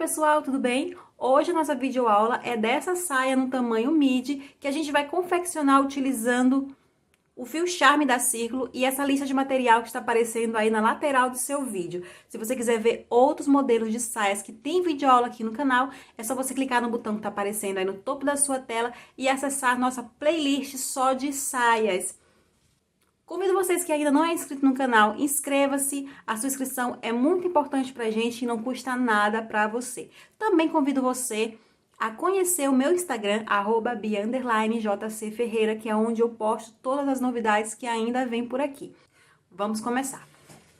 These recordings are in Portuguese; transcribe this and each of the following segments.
pessoal, tudo bem? Hoje a nossa videoaula é dessa saia no tamanho midi que a gente vai confeccionar utilizando o fio charme da Círculo e essa lista de material que está aparecendo aí na lateral do seu vídeo. Se você quiser ver outros modelos de saias que tem videoaula aqui no canal, é só você clicar no botão que está aparecendo aí no topo da sua tela e acessar nossa playlist só de saias. Convido vocês que ainda não é inscrito no canal, inscreva-se, a sua inscrição é muito importante pra gente e não custa nada pra você. Também convido você a conhecer o meu Instagram, @bia_jcferreira, que é onde eu posto todas as novidades que ainda vem por aqui. Vamos começar.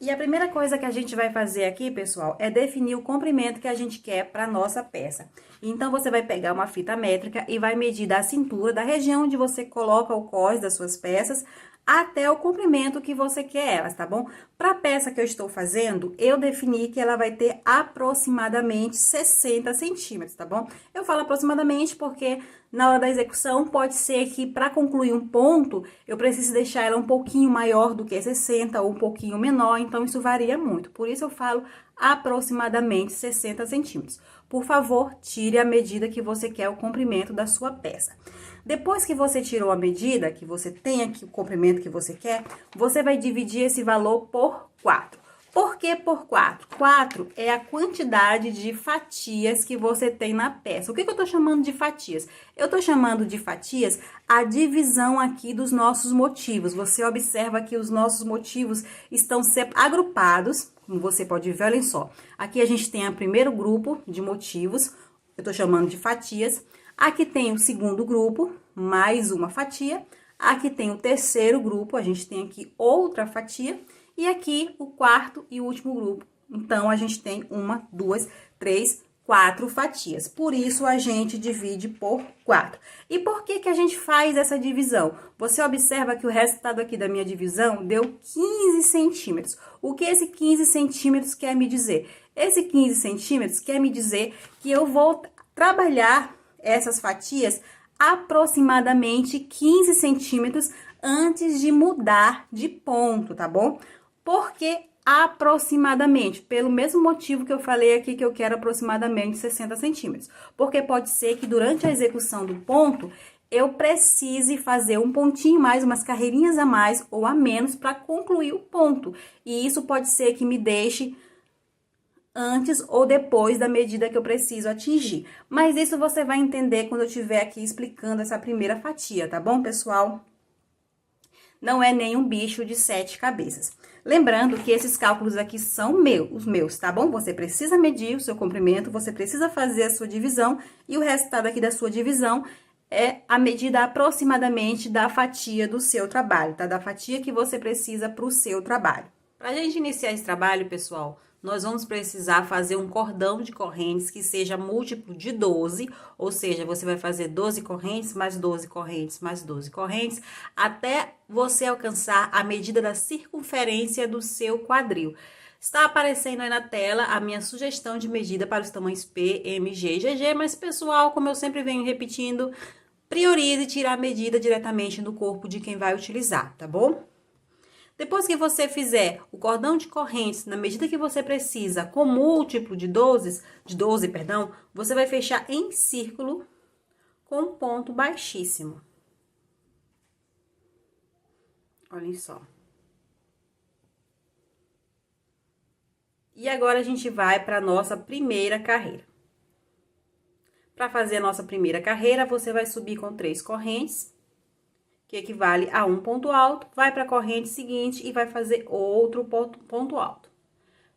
E a primeira coisa que a gente vai fazer aqui, pessoal, é definir o comprimento que a gente quer para nossa peça. Então, você vai pegar uma fita métrica e vai medir da cintura, da região onde você coloca o cós das suas peças, até o comprimento que você quer elas, tá bom? Para a peça que eu estou fazendo, eu defini que ela vai ter aproximadamente 60 centímetros, tá bom? Eu falo aproximadamente porque na hora da execução pode ser que para concluir um ponto, eu precise deixar ela um pouquinho maior do que 60 ou um pouquinho menor, então isso varia muito. Por isso eu falo aproximadamente 60 centímetros. Por favor, tire a medida que você quer o comprimento da sua peça. Depois que você tirou a medida, que você tem aqui o comprimento que você quer, você vai dividir esse valor por 4. Por que por 4? 4 é a quantidade de fatias que você tem na peça. O que eu tô chamando de fatias? Eu tô chamando de fatias a divisão aqui dos nossos motivos. Você observa que os nossos motivos estão agrupados, como você pode ver, olhem só. Aqui a gente tem o primeiro grupo de motivos, eu tô chamando de fatias. Aqui tem o segundo grupo, mais uma fatia. Aqui tem o terceiro grupo, a gente tem aqui outra fatia. E aqui o quarto e último grupo. Então, a gente tem 1, 2, 3, 4 fatias. Por isso, a gente divide por 4. E por que que a gente faz essa divisão? Você observa que o resultado aqui da minha divisão deu 15 centímetros. O que esse 15 centímetros quer me dizer? Esse 15 centímetros quer me dizer que eu vou trabalhar essas fatias aproximadamente 15 centímetros antes de mudar de ponto, tá bom? Por que aproximadamente? Pelo mesmo motivo que eu falei aqui que eu quero aproximadamente 60 centímetros. Porque pode ser que durante a execução do ponto, eu precise fazer um pontinho mais, umas carreirinhas a mais ou a menos para concluir o ponto. E isso pode ser que me deixe antes ou depois da medida que eu preciso atingir. Mas isso você vai entender quando eu estiver aqui explicando essa primeira fatia, tá bom, pessoal? Não é nenhum bicho de 7 cabeças. Lembrando que esses cálculos aqui são os meus, tá bom? Você precisa medir o seu comprimento, você precisa fazer a sua divisão e o resultado aqui da sua divisão é a medida aproximadamente da fatia do seu trabalho, tá? Da fatia que você precisa para o seu trabalho. Pra gente iniciar esse trabalho, pessoal, nós vamos precisar fazer um cordão de correntes que seja múltiplo de 12, ou seja, você vai fazer 12 correntes, mais 12 correntes, mais 12 correntes, até você alcançar a medida da circunferência do seu quadril. Está aparecendo aí na tela a minha sugestão de medida para os tamanhos P, M, G e GG, mas pessoal, como eu sempre venho repetindo, priorize tirar a medida diretamente do corpo de quem vai utilizar, tá bom? Depois que você fizer o cordão de correntes na medida que você precisa, com múltiplo de 12, você vai fechar em círculo com um ponto baixíssimo. Olhem só. E agora a gente vai para a nossa primeira carreira. Para fazer a nossa primeira carreira, você vai subir com 3 correntes, que equivale a um ponto alto, vai para a corrente seguinte e vai fazer outro ponto alto.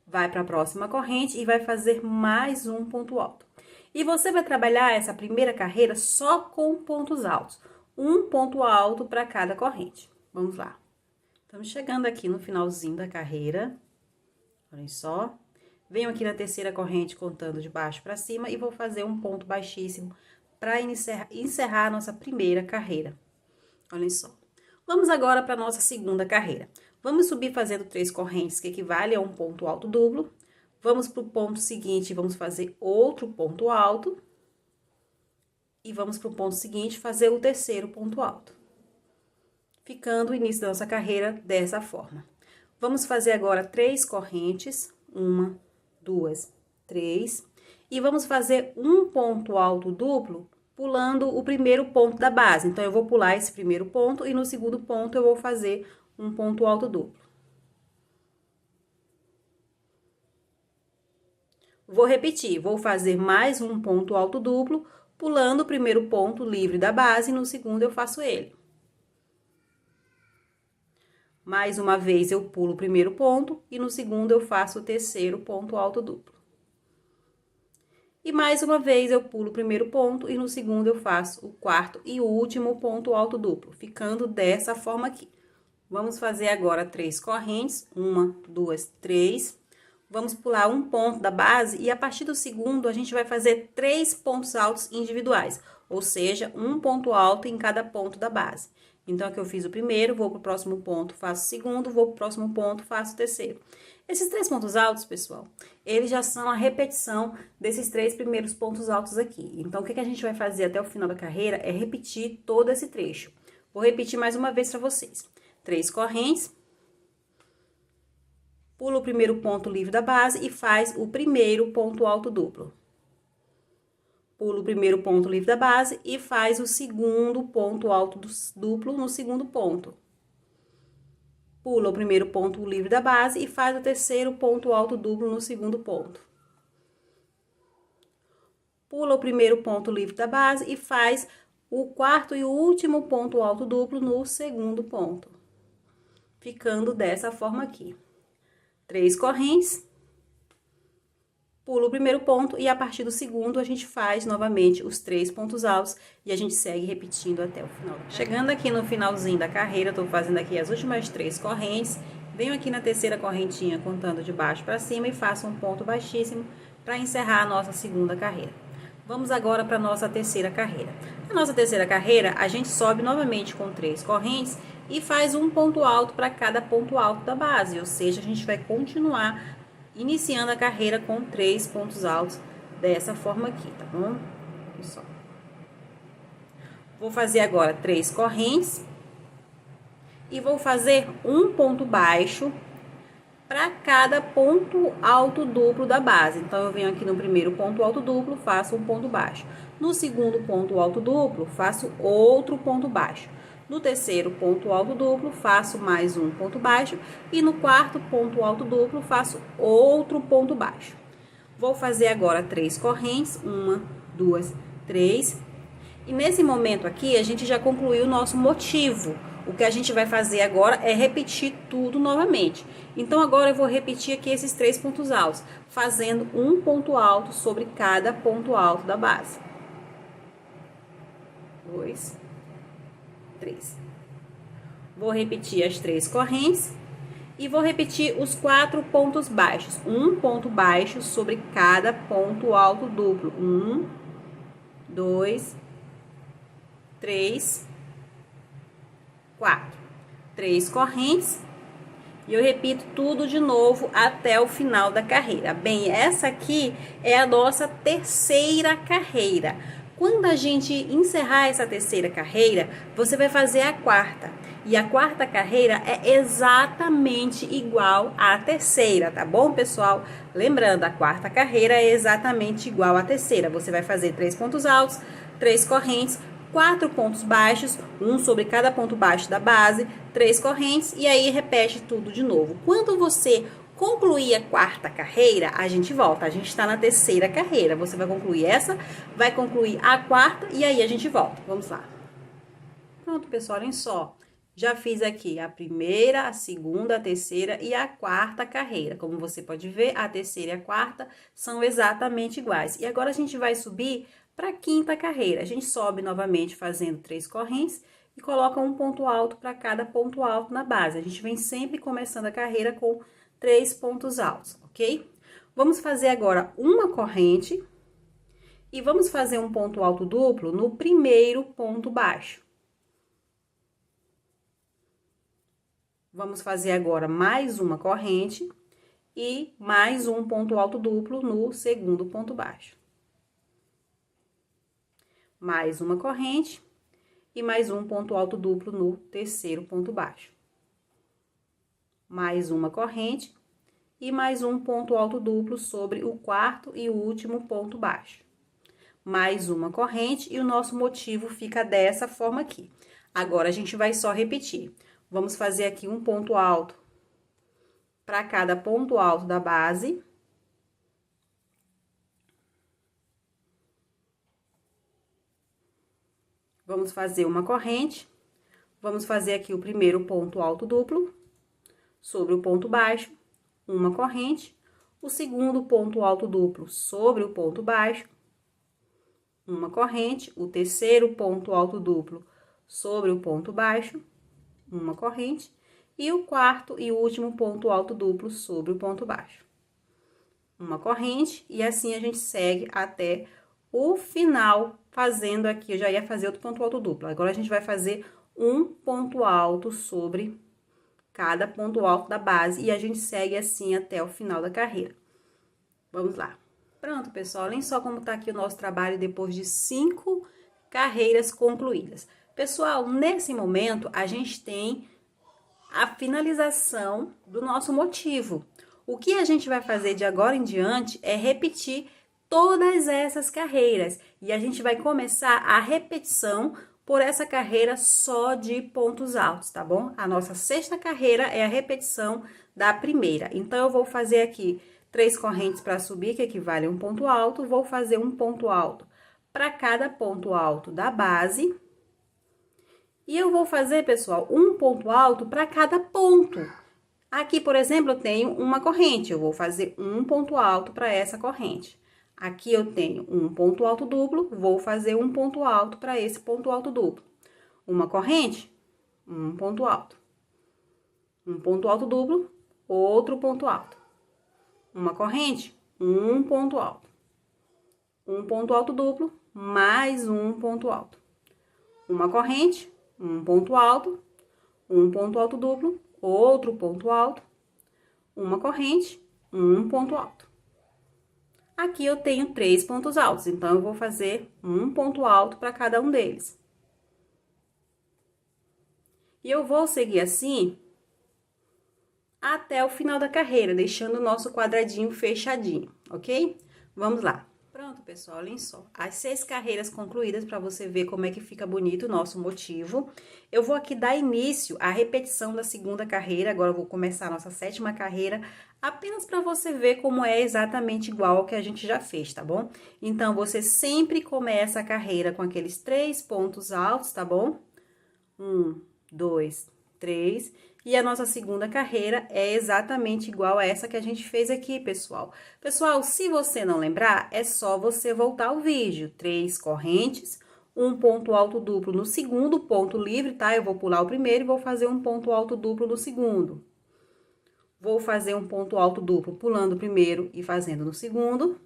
Vai para a próxima corrente e vai fazer mais um ponto alto. E você vai trabalhar essa primeira carreira só com pontos altos. Um ponto alto para cada corrente. Vamos lá. Estamos chegando aqui no finalzinho da carreira. Olhem só. Venho aqui na terceira corrente contando de baixo para cima e vou fazer um ponto baixíssimo para encerrar a nossa primeira carreira. Olhem só. Vamos agora para a nossa segunda carreira. Vamos subir fazendo 3 correntes, que equivale a um ponto alto duplo. Vamos para o ponto seguinte, vamos fazer outro ponto alto. E vamos para o ponto seguinte, fazer o terceiro ponto alto. Ficando o início da nossa carreira dessa forma. Vamos fazer agora 3 correntes. 1, 2, 3. E vamos fazer um ponto alto duplo pulando o primeiro ponto da base. Então, eu vou pular esse primeiro ponto e no segundo ponto eu vou fazer um ponto alto duplo. Vou repetir, vou fazer mais um ponto alto duplo, pulando o primeiro ponto livre da base, e no segundo eu faço ele. Mais uma vez eu pulo o primeiro ponto, e no segundo eu faço o terceiro ponto alto duplo. E mais uma vez eu pulo o primeiro ponto, e no segundo eu faço o quarto e último ponto alto duplo, ficando dessa forma aqui. Vamos fazer agora 3 correntes, 1, 2, 3. Vamos pular um ponto da base e a partir do segundo a gente vai fazer 3 pontos altos individuais, ou seja, um ponto alto em cada ponto da base. Então, aqui eu fiz o primeiro, vou pro próximo ponto, faço o segundo, vou pro próximo ponto, faço o terceiro. Esses 3 pontos altos, pessoal, eles já são a repetição desses 3 primeiros pontos altos aqui. Então, o que a gente vai fazer até o final da carreira é repetir todo esse trecho. Vou repetir mais uma vez para vocês. 3 correntes. Pula o primeiro ponto livre da base e faz o primeiro ponto alto duplo. Pula o primeiro ponto livre da base e faz o segundo ponto alto duplo no segundo ponto. Pula o primeiro ponto livre da base e faz o terceiro ponto alto duplo no segundo ponto. Pula o primeiro ponto livre da base e faz o quarto e último ponto alto duplo no segundo ponto. Ficando dessa forma aqui. 3 correntes, pula o primeiro ponto e a partir do segundo a gente faz novamente os 3 pontos altos e a gente segue repetindo até o final. Chegando aqui no finalzinho da carreira, tô fazendo aqui as últimas 3 correntes, venho aqui na terceira correntinha contando de baixo para cima e faço um ponto baixíssimo para encerrar a nossa segunda carreira. Vamos agora para a nossa terceira carreira. Na nossa terceira carreira, a gente sobe novamente com 3 correntes e faz um ponto alto para cada ponto alto da base, ou seja, a gente vai continuar iniciando a carreira com 3 pontos altos dessa forma aqui, tá bom? Pessoal. Vou fazer agora 3 correntes e vou fazer um ponto baixo para cada ponto alto duplo da base. Então, eu venho aqui no primeiro ponto alto duplo, faço um ponto baixo. No segundo ponto alto duplo, faço outro ponto baixo. No terceiro ponto alto duplo, faço mais um ponto baixo. E no quarto ponto alto duplo, faço outro ponto baixo. Vou fazer agora 3 correntes, 1, 2, 3. E nesse momento aqui, a gente já concluiu o nosso motivo. O que a gente vai fazer agora é repetir tudo novamente. Então, agora eu vou repetir aqui esses 3 pontos altos, fazendo um ponto alto sobre cada ponto alto da base. 2, 3. Vou repetir as 3 correntes e vou repetir os 4 pontos baixos. Um ponto baixo sobre cada ponto alto duplo. 1, 2, 3, 4. 3 correntes. E eu repito tudo de novo até o final da carreira. Bem, essa aqui é a nossa terceira carreira. Quando a gente encerrar essa terceira carreira, você vai fazer a quarta. E a quarta carreira é exatamente igual à terceira, tá bom, pessoal? Lembrando, a quarta carreira é exatamente igual à terceira. Você vai fazer 3 pontos altos, 3 correntes, 4 pontos baixos, um sobre cada ponto baixo da base, 3 correntes e aí repete tudo de novo. Quando você concluir a quarta carreira, a gente volta. A gente está na terceira carreira. Você vai concluir essa, vai concluir a quarta e aí a gente volta. Vamos lá. Pronto, pessoal, olhem só. Já fiz aqui a primeira, a segunda, a terceira e a quarta carreira. Como você pode ver, a terceira e a quarta são exatamente iguais. E agora a gente vai subir para a quinta carreira. A gente sobe novamente fazendo 3 correntes e coloca um ponto alto para cada ponto alto na base. A gente vem sempre começando a carreira com 3 pontos altos, ok? Vamos fazer agora uma corrente e vamos fazer um ponto alto duplo no primeiro ponto baixo. Vamos fazer agora mais uma corrente e mais um ponto alto duplo no segundo ponto baixo. Mais uma corrente e mais um ponto alto duplo no terceiro ponto baixo. Mais uma corrente e mais um ponto alto duplo sobre o quarto e o último ponto baixo. Mais uma corrente e o nosso motivo fica dessa forma aqui. Agora, a gente vai só repetir. Vamos fazer aqui um ponto alto para cada ponto alto da base. Vamos fazer uma corrente. Vamos fazer aqui o primeiro ponto alto duplo sobre o ponto baixo, uma corrente. O segundo ponto alto duplo sobre o ponto baixo, uma corrente. O terceiro ponto alto duplo sobre o ponto baixo, uma corrente. E o quarto e último ponto alto duplo sobre o ponto baixo, uma corrente. E assim a gente segue até o final, fazendo aqui, eu já ia fazer outro ponto alto duplo. Agora, a gente vai fazer um ponto alto sobre cada ponto alto da base, e a gente segue assim até o final da carreira. Vamos lá. Pronto, pessoal, olhem só como tá aqui o nosso trabalho depois de 5 carreiras concluídas. Pessoal, nesse momento, a gente tem a finalização do nosso motivo. O que a gente vai fazer de agora em diante é repetir todas essas carreiras, e a gente vai começar a repetição por essa carreira só de pontos altos, tá bom? A nossa 6ª carreira é a repetição da primeira. Então, eu vou fazer aqui 3 correntes para subir, que equivale a um ponto alto. Vou fazer um ponto alto para cada ponto alto da base. E eu vou fazer, pessoal, um ponto alto para cada ponto. Aqui, por exemplo, eu tenho uma corrente, eu vou fazer um ponto alto para essa corrente. Aqui eu tenho um ponto alto duplo, vou fazer um ponto alto para esse ponto alto duplo. Uma corrente, um ponto alto. Um ponto alto duplo, outro ponto alto. Uma corrente, um ponto alto. Um ponto alto duplo, mais um ponto alto. Uma corrente, um ponto alto duplo, outro ponto alto, uma corrente, um ponto alto. Aqui eu tenho 3 pontos altos, então eu vou fazer um ponto alto para cada um deles. E eu vou seguir assim até o final da carreira, deixando o nosso quadradinho fechadinho, ok? Vamos lá. Pronto, pessoal, olhem só. As 6 carreiras concluídas, para você ver como é que fica bonito o nosso motivo. Eu vou aqui dar início à repetição da 2ª carreira, agora eu vou começar a nossa 7ª carreira, apenas para você ver como é exatamente igual ao que a gente já fez, tá bom? Então, você sempre começa a carreira com aqueles 3 pontos altos, tá bom? 1, 2, 3... E a nossa 2ª carreira é exatamente igual a essa que a gente fez aqui, pessoal. Pessoal, se você não lembrar, é só você voltar ao vídeo. 3 correntes, um ponto alto duplo no segundo ponto livre, tá? Eu vou pular o primeiro e vou fazer um ponto alto duplo no segundo. Vou fazer um ponto alto duplo pulando o primeiro e fazendo no segundo.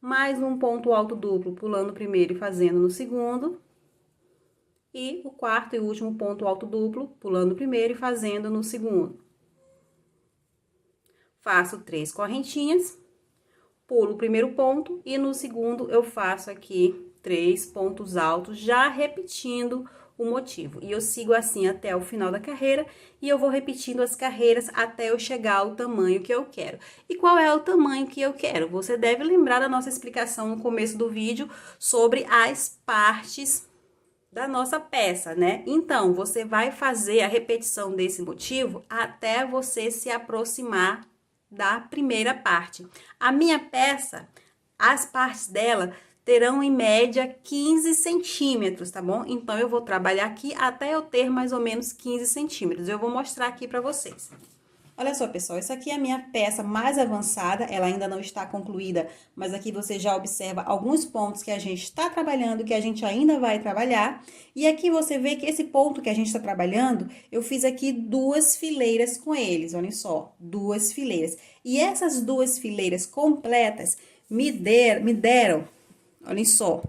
Mais um ponto alto duplo pulando o primeiro e fazendo no segundo. E o 4º e último ponto alto duplo, pulando o primeiro e fazendo no segundo. Faço 3 correntinhas, pulo o primeiro ponto e no segundo eu faço aqui 3 pontos altos, já repetindo o motivo. E eu sigo assim até o final da carreira, e eu vou repetindo as carreiras até eu chegar ao tamanho que eu quero. E qual é o tamanho que eu quero? Você deve lembrar da nossa explicação no começo do vídeo sobre as partes da nossa peça, né? Então, você vai fazer a repetição desse motivo até você se aproximar da primeira parte. A minha peça, as partes dela terão em média 15 centímetros, tá bom? Então, eu vou trabalhar aqui até eu ter mais ou menos 15 centímetros. Eu vou mostrar aqui pra vocês. Olha só, pessoal, essa aqui é a minha peça mais avançada, ela ainda não está concluída, mas aqui você já observa alguns pontos que a gente está trabalhando, que a gente ainda vai trabalhar. E aqui você vê que esse ponto que a gente está trabalhando, eu fiz aqui 2 fileiras com eles, olhem só, 2 fileiras. E essas 2 fileiras completas me deram, olhem só,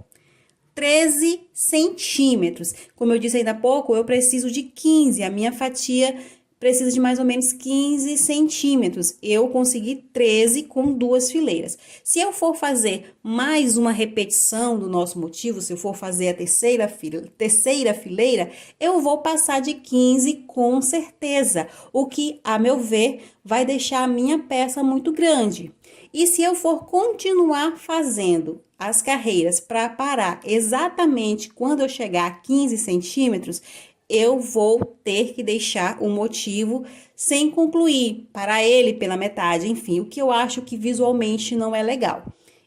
13 centímetros. Como eu disse ainda há pouco, eu preciso de 15, a minha fatia precisa de mais ou menos 15 centímetros. Eu consegui 13 com 2 fileiras. Se eu for fazer mais uma repetição do nosso motivo, se eu for fazer a terceira fileira, eu vou passar de 15 com certeza, o que, a meu ver, vai deixar a minha peça muito grande. E se eu for continuar fazendo as carreiras para parar exatamente quando eu chegar a 15 centímetros, eu vou ter que deixar o motivo sem concluir, parar ele pela metade, enfim, o que eu acho que visualmente não é legal.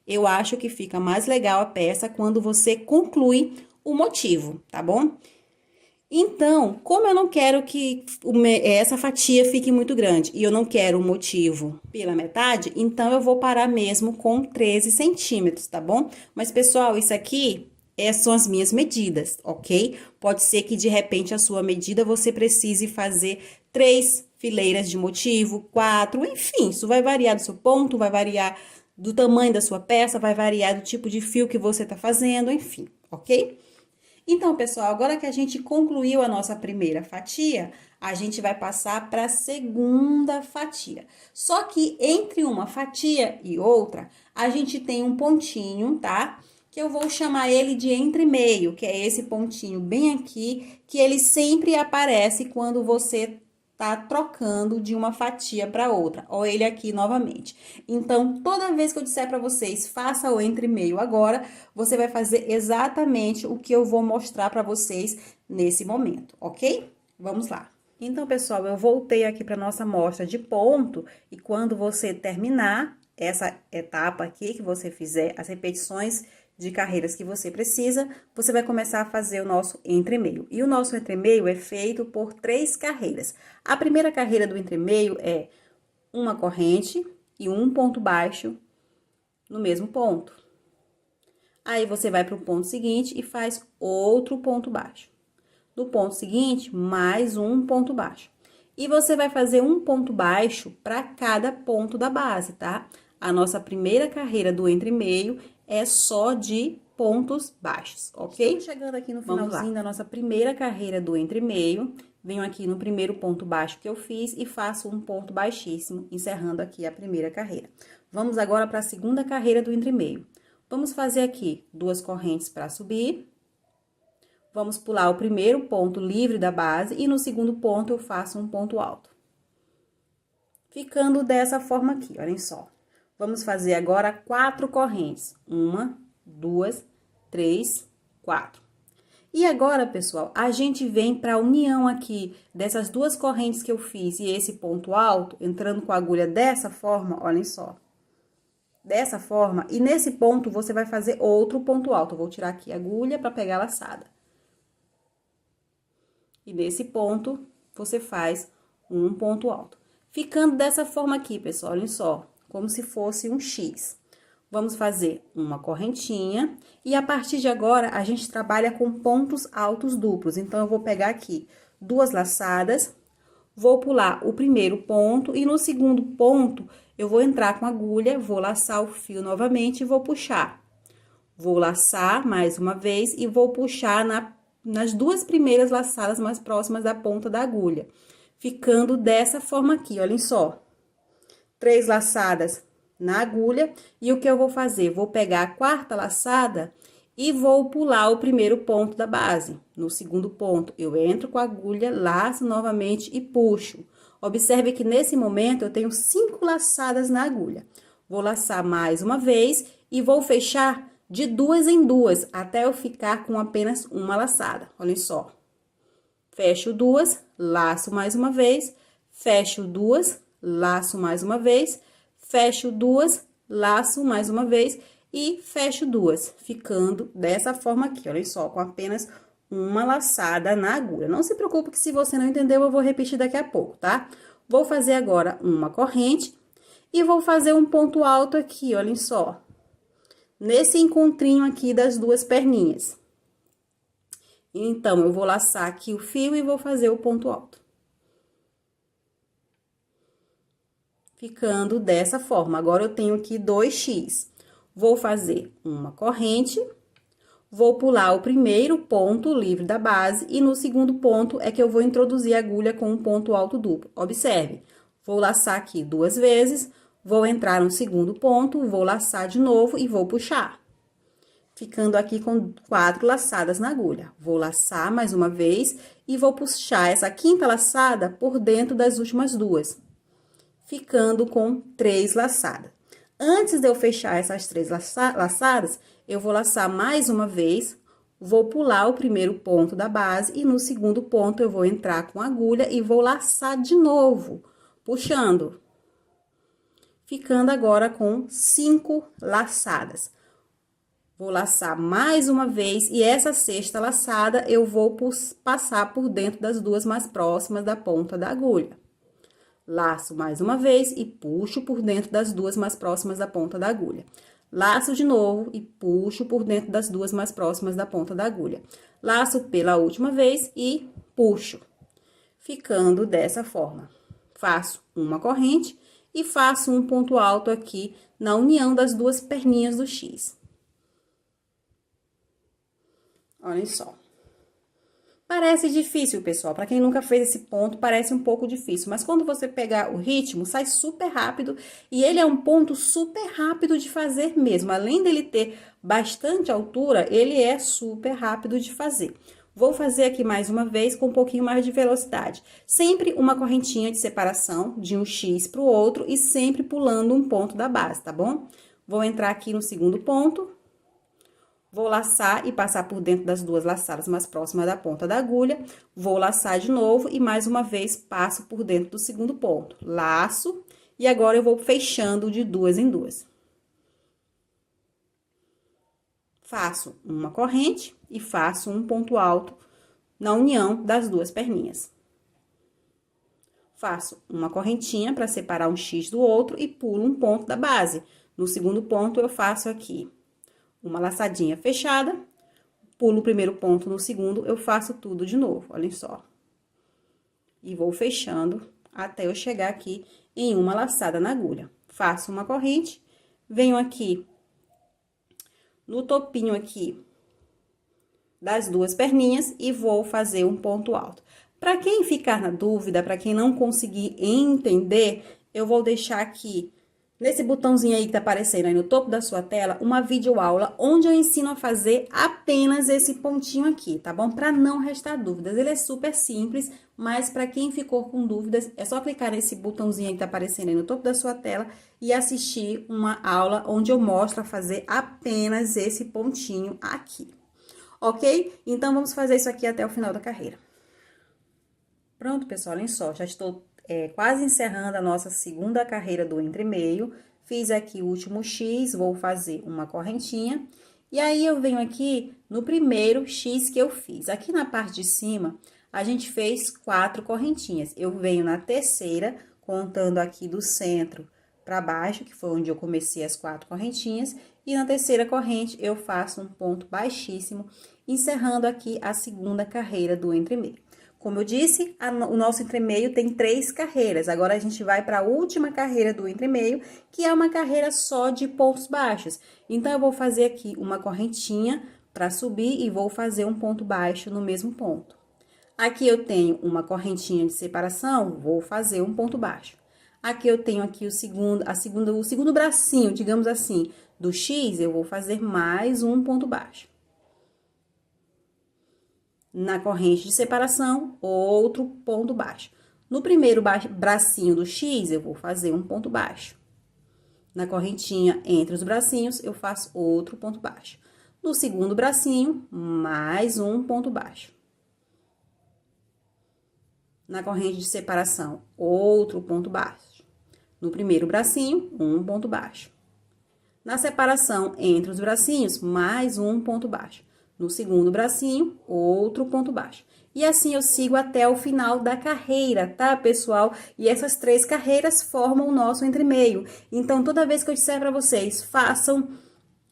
Eu acho que fica mais legal a peça quando você conclui o motivo, tá bom? Então, como eu não quero que essa fatia fique muito grande e eu não quero o motivo pela metade, então eu vou parar mesmo com 13 centímetros, tá bom? Mas, pessoal, isso aqui são as minhas medidas, ok? Pode ser que, de repente, a sua medida você precise fazer 3 fileiras de motivo, 4, enfim, isso vai variar do seu ponto, vai variar do tamanho da sua peça, vai variar do tipo de fio que você tá fazendo, enfim, ok? Então, pessoal, agora que a gente concluiu a nossa primeira fatia, a gente vai passar para a segunda fatia. Só que entre uma fatia e outra, a gente tem um pontinho, tá? Que eu vou chamar ele de entre-meio, que é esse pontinho bem aqui, que ele sempre aparece quando você tá trocando de uma fatia para outra. Olha ele aqui novamente. Então, toda vez que eu disser para vocês, faça o entre meio agora, você vai fazer exatamente o que eu vou mostrar para vocês nesse momento, ok? Vamos lá. Então, pessoal, eu voltei aqui para nossa amostra de ponto e quando você terminar essa etapa aqui que você fizer, as repetições de carreiras que você precisa, você vai começar a fazer o nosso entremeio. E o nosso entremeio é feito por 3 carreiras. A primeira carreira do entremeio é uma corrente e um ponto baixo no mesmo ponto. Aí, você vai para o ponto seguinte e faz outro ponto baixo. No ponto seguinte, mais um ponto baixo. E você vai fazer um ponto baixo para cada ponto da base, tá? A nossa primeira carreira do entremeio é só de pontos baixos, ok? Estamos chegando aqui no finalzinho da nossa primeira carreira do entremeio. Venho aqui no primeiro ponto baixo que eu fiz e faço um ponto baixíssimo, encerrando aqui a primeira carreira. Vamos agora para a segunda carreira do entremeio. Vamos fazer aqui 2 correntes para subir. Vamos pular o primeiro ponto livre da base e no segundo ponto eu faço um ponto alto. Ficando dessa forma aqui, olhem só. Vamos fazer agora 4 correntes. 1, 2, 3, 4. E agora, pessoal, a gente vem para a união aqui dessas 2 correntes que eu fiz e esse ponto alto, entrando com a agulha dessa forma, olhem só. Dessa forma, e nesse ponto você vai fazer outro ponto alto. Eu vou tirar aqui a agulha para pegar a laçada. E nesse ponto, você faz um ponto alto. Ficando dessa forma aqui, pessoal, olhem só, como se fosse um X. Vamos fazer uma correntinha e a partir de agora a gente trabalha com pontos altos duplos. Então, eu vou pegar aqui 2 laçadas, vou pular o primeiro ponto e no segundo ponto eu vou entrar com a agulha, vou laçar o fio novamente e vou puxar. Vou laçar mais uma vez e vou puxar nas 2 primeiras laçadas mais próximas da ponta da agulha. Ficando dessa forma aqui, olhem só. 3 laçadas na agulha, e o que eu vou fazer? Vou pegar a 4ª laçada e vou pular o primeiro ponto da base. No segundo ponto, eu entro com a agulha, laço novamente e puxo. Observe que nesse momento eu tenho 5 laçadas na agulha. Vou laçar mais uma vez e vou fechar de 2 em 2, até eu ficar com apenas uma laçada. Olhem só. Fecho 2, laço mais uma vez, fecho 2, laço mais uma vez, fecho 2, laço mais uma vez e fecho 2, ficando dessa forma aqui, olha só, com apenas uma laçada na agulha. Não se preocupe que se você não entendeu, eu vou repetir daqui a pouco, tá? Vou fazer agora uma corrente e vou fazer um ponto alto aqui, olhem só, nesse encontrinho aqui das 2 perninhas. Então, eu vou laçar aqui o fio e vou fazer o ponto alto. Ficando dessa forma. Agora, eu tenho aqui 2x. Vou fazer uma corrente, vou pular o primeiro ponto livre da base e no segundo ponto é que eu vou introduzir a agulha com um ponto alto duplo. Observe, vou laçar aqui 2 vezes, vou entrar no segundo ponto, vou laçar de novo e vou puxar. Ficando aqui com 4 laçadas na agulha. Vou laçar mais uma vez e vou puxar essa quinta laçada por dentro das últimas 2. Ficando com 3 laçadas. Antes de eu fechar essas 3 laçadas, eu vou laçar mais uma vez, vou pular o primeiro ponto da base e no segundo ponto eu vou entrar com a agulha e vou laçar de novo, puxando. Ficando agora com 5 laçadas. Vou laçar mais uma vez e essa sexta laçada eu vou passar por dentro das 2 mais próximas da ponta da agulha. Laço mais uma vez e puxo por dentro das 2 mais próximas da ponta da agulha. Laço de novo e puxo por dentro das 2 mais próximas da ponta da agulha. Laço pela última vez e puxo. Ficando dessa forma. Faço uma corrente e faço um ponto alto aqui na união das 2 perninhas do X. Olhem só. Parece difícil, pessoal. Para quem nunca fez esse ponto, parece um pouco difícil. Mas quando você pegar o ritmo, sai super rápido. E ele é um ponto super rápido de fazer mesmo. Além dele ter bastante altura, ele é super rápido de fazer. Vou fazer aqui mais uma vez com um pouquinho mais de velocidade. Sempre uma correntinha de separação de um X para o outro e sempre pulando um ponto da base, tá bom? Vou entrar aqui no segundo ponto. Vou laçar e passar por dentro das 2 laçadas mais próximas da ponta da agulha. Vou laçar de novo e mais uma vez passo por dentro do segundo ponto. Laço e agora eu vou fechando de 2 em 2. Faço uma corrente e faço um ponto alto na união das 2 perninhas. Faço uma correntinha para separar um X do outro e pulo um ponto da base. No segundo ponto, eu faço aqui uma laçadinha fechada, pulo o primeiro ponto no segundo, eu faço tudo de novo, olhem só. E vou fechando até eu chegar aqui em uma laçada na agulha. Faço uma corrente, venho aqui no topinho aqui das 2 perninhas e vou fazer um ponto alto. Para quem ficar na dúvida, para quem não conseguir entender, eu vou deixar aqui nesse botãozinho aí que tá aparecendo aí no topo da sua tela, uma videoaula onde eu ensino a fazer apenas esse pontinho aqui, tá bom? Para não restar dúvidas. Ele é super simples, mas para quem ficou com dúvidas, é só clicar nesse botãozinho aí que tá aparecendo aí no topo da sua tela e assistir uma aula onde eu mostro a fazer apenas esse pontinho aqui, ok? Então, vamos fazer isso aqui até o final da carreira. Pronto, pessoal, olhem só, já estou quase encerrando a nossa segunda carreira do entremeio. Fiz aqui o último X, vou fazer uma correntinha. E aí, eu venho aqui no primeiro X que eu fiz. Aqui na parte de cima, a gente fez 4 correntinhas. Eu venho na terceira, contando aqui do centro para baixo, que foi onde eu comecei as 4 correntinhas. E na terceira corrente, eu faço um ponto baixíssimo, encerrando aqui a segunda carreira do entremeio. Como eu disse, o nosso entremeio tem 3 carreiras. Agora, a gente vai para a última carreira do entremeio, que é uma carreira só de pontos baixos. Então, eu vou fazer aqui uma correntinha para subir e vou fazer um ponto baixo no mesmo ponto. Aqui, eu tenho uma correntinha de separação, vou fazer um ponto baixo. Aqui, eu tenho aqui o segundo bracinho, digamos assim, do X, eu vou fazer mais um ponto baixo. Na corrente de separação, outro ponto baixo. No primeiro bracinho do X, eu vou fazer um ponto baixo. Na correntinha entre os bracinhos, eu faço outro ponto baixo. No segundo bracinho, mais um ponto baixo. Na corrente de separação, outro ponto baixo. No primeiro bracinho, um ponto baixo. Na separação entre os bracinhos, mais um ponto baixo. No segundo bracinho, outro ponto baixo. E assim eu sigo até o final da carreira, tá, pessoal? E essas 3 carreiras formam o nosso entremeio. Então, toda vez que eu disser para vocês, façam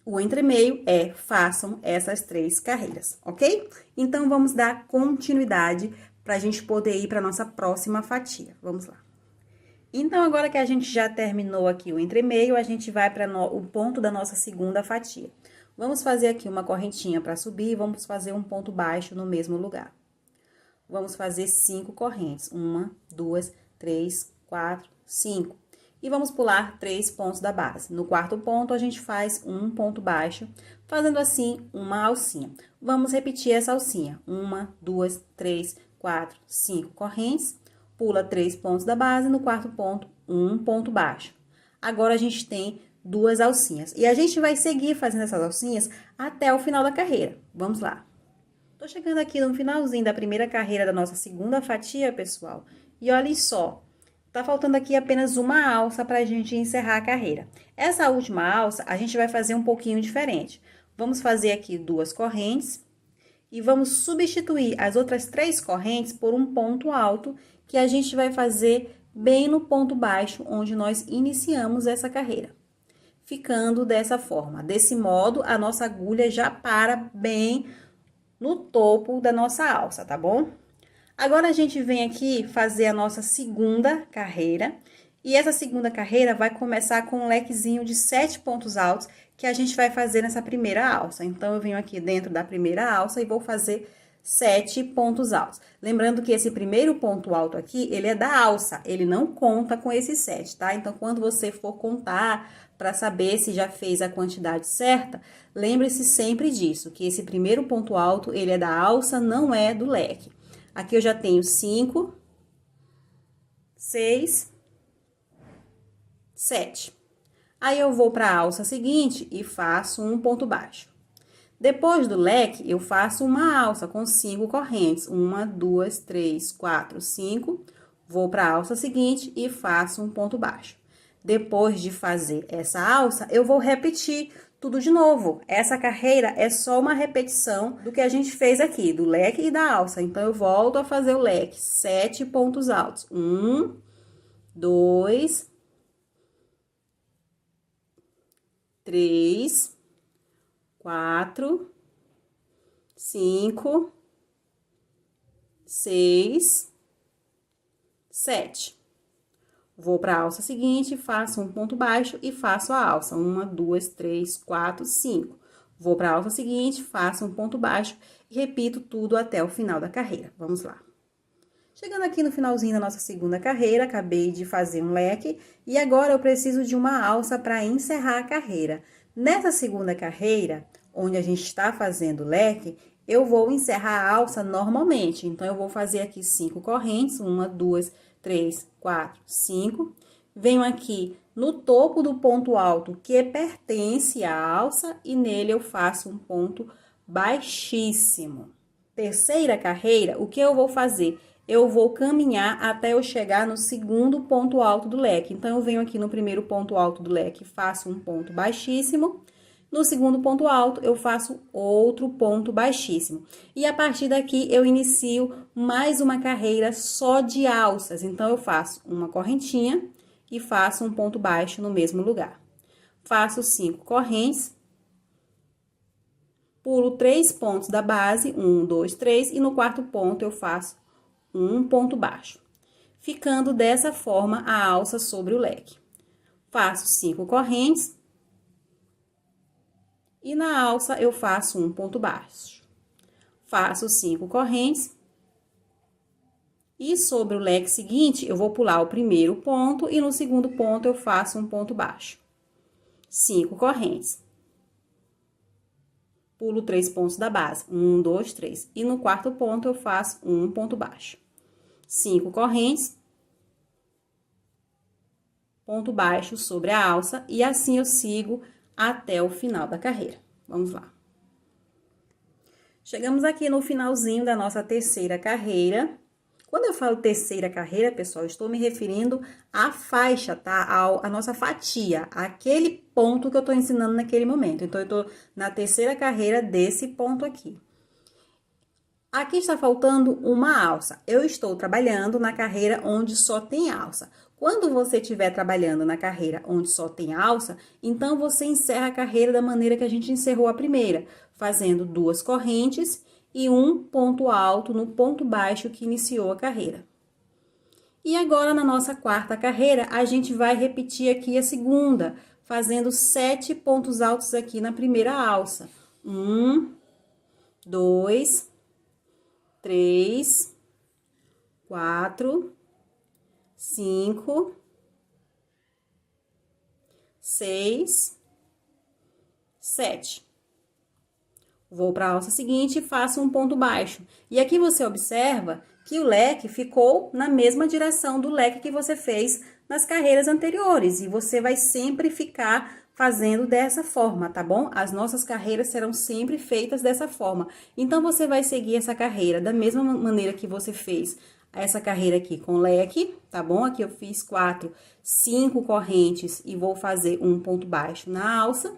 o entremeio, façam essas 3 carreiras, ok? Então, vamos dar continuidade pra gente poder ir pra nossa próxima fatia. Vamos lá. Então, agora que a gente já terminou aqui o entremeio, a gente vai para o ponto da nossa segunda fatia. Vamos fazer aqui uma correntinha para subir e vamos fazer um ponto baixo no mesmo lugar. Vamos fazer 5 correntes. 1, 2, 3, 4, 5. E vamos pular 3 pontos da base. No quarto ponto, a gente faz um ponto baixo, fazendo assim uma alcinha. Vamos repetir essa alcinha. 1, 2, 3, 4, 5 correntes. Pula 3 pontos da base. No quarto ponto, um ponto baixo. Agora, a gente tem 2 alcinhas. E a gente vai seguir fazendo essas alcinhas até o final da carreira. Vamos lá. Tô chegando aqui no finalzinho da primeira carreira da nossa segunda fatia, pessoal. E olhem só, tá faltando aqui apenas uma alça pra gente encerrar a carreira. Essa última alça, a gente vai fazer um pouquinho diferente. Vamos fazer aqui 2 correntes e vamos substituir as outras 3 correntes por um ponto alto, que a gente vai fazer bem no ponto baixo, onde nós iniciamos essa carreira. Ficando dessa forma. Desse modo, a nossa agulha já para bem no topo da nossa alça, tá bom? Agora, a gente vem aqui fazer a nossa segunda carreira. E essa segunda carreira vai começar com um lequezinho de 7 pontos altos que a gente vai fazer nessa primeira alça. Então, eu venho aqui dentro da primeira alça e vou fazer 7 pontos altos. Lembrando que esse primeiro ponto alto aqui, ele é da alça, ele não conta com esses 7, tá? Então, quando você for contar para saber se já fez a quantidade certa, lembre-se sempre disso, que esse primeiro ponto alto, ele é da alça, não é do leque. Aqui eu já tenho 5, 6, 7. Aí, eu vou para a alça seguinte e faço um ponto baixo. Depois do leque, eu faço uma alça com 5 correntes. 1, 2, 3, 4, 5. Vou para a alça seguinte e faço um ponto baixo. Depois de fazer essa alça, eu vou repetir tudo de novo. Essa carreira é só uma repetição do que a gente fez aqui, do leque e da alça. Então, eu volto a fazer o leque, 7 pontos altos. 1, 2, 3, 4, 5, 6, 7. Vou para a alça seguinte, faço um ponto baixo e faço a alça. 1, 2, 3, 4, 5. Vou para a alça seguinte, faço um ponto baixo e repito tudo até o final da carreira. Vamos lá. Chegando aqui no finalzinho da nossa segunda carreira, acabei de fazer um leque e agora eu preciso de uma alça para encerrar a carreira. Nessa segunda carreira, onde a gente está fazendo leque, eu vou encerrar a alça normalmente. Então, eu vou fazer aqui 5 correntes, 1, 2, 3, 4, 5. Venho aqui no topo do ponto alto que pertence à alça e nele eu faço um ponto baixíssimo. Terceira carreira, o que eu vou fazer? Eu vou caminhar até eu chegar no segundo ponto alto do leque. Então, eu venho aqui no primeiro ponto alto do leque, faço um ponto baixíssimo. No segundo ponto alto, eu faço outro ponto baixíssimo. E a partir daqui, eu inicio mais uma carreira só de alças. Então, eu faço uma correntinha e faço um ponto baixo no mesmo lugar. Faço 5 correntes. Pulo 3 pontos da base, 1, 2, 3. E no quarto ponto, eu faço um ponto baixo. Ficando dessa forma a alça sobre o leque. Faço 5 correntes. E na alça, eu faço um ponto baixo. Faço 5 correntes. E sobre o leque seguinte, eu vou pular o primeiro ponto e no segundo ponto eu faço um ponto baixo. 5 correntes. Pulo 3 pontos da base. 1, 2, 3. E no quarto ponto eu faço um ponto baixo. 5 correntes. Ponto baixo sobre a alça e assim eu sigo até o final da carreira. Vamos lá. Chegamos aqui no finalzinho da nossa terceira carreira. Quando eu falo terceira carreira, pessoal, eu estou me referindo à faixa, tá? A nossa fatia, aquele ponto que eu tô ensinando naquele momento. Então, eu tô na terceira carreira desse ponto aqui. Aqui está faltando uma alça. Eu estou trabalhando na carreira onde só tem alça. Quando você estiver trabalhando na carreira onde só tem alça, então você encerra a carreira da maneira que a gente encerrou a primeira, fazendo 2 correntes e um ponto alto no ponto baixo que iniciou a carreira. E agora, na nossa quarta carreira, a gente vai repetir aqui a segunda, fazendo 7 pontos altos aqui na primeira alça. 1, 2, 3, 4, 5, 6, 7. Vou para a alça seguinte e faço um ponto baixo. E aqui você observa que o leque ficou na mesma direção do leque que você fez nas carreiras anteriores. E você vai sempre ficar fazendo dessa forma, tá bom? As nossas carreiras serão sempre feitas dessa forma. Então, você vai seguir essa carreira da mesma maneira que você fez essa carreira aqui com leque, tá bom? Aqui eu fiz 5 correntes e vou fazer um ponto baixo na alça.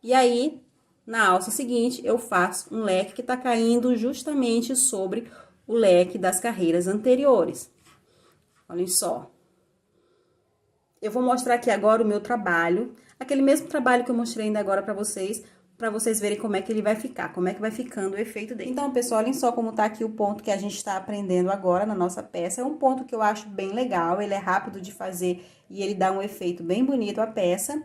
E aí, na alça seguinte, eu faço um leque que tá caindo justamente sobre o leque das carreiras anteriores. Olhem só. Eu vou mostrar aqui agora o meu trabalho, aquele mesmo trabalho que eu mostrei ainda agora para vocês verem como é que ele vai ficar, como é que vai ficando o efeito dele. Então, pessoal, olhem só como tá aqui o ponto que a gente tá aprendendo agora na nossa peça. É um ponto que eu acho bem legal, ele é rápido de fazer e ele dá um efeito bem bonito à peça.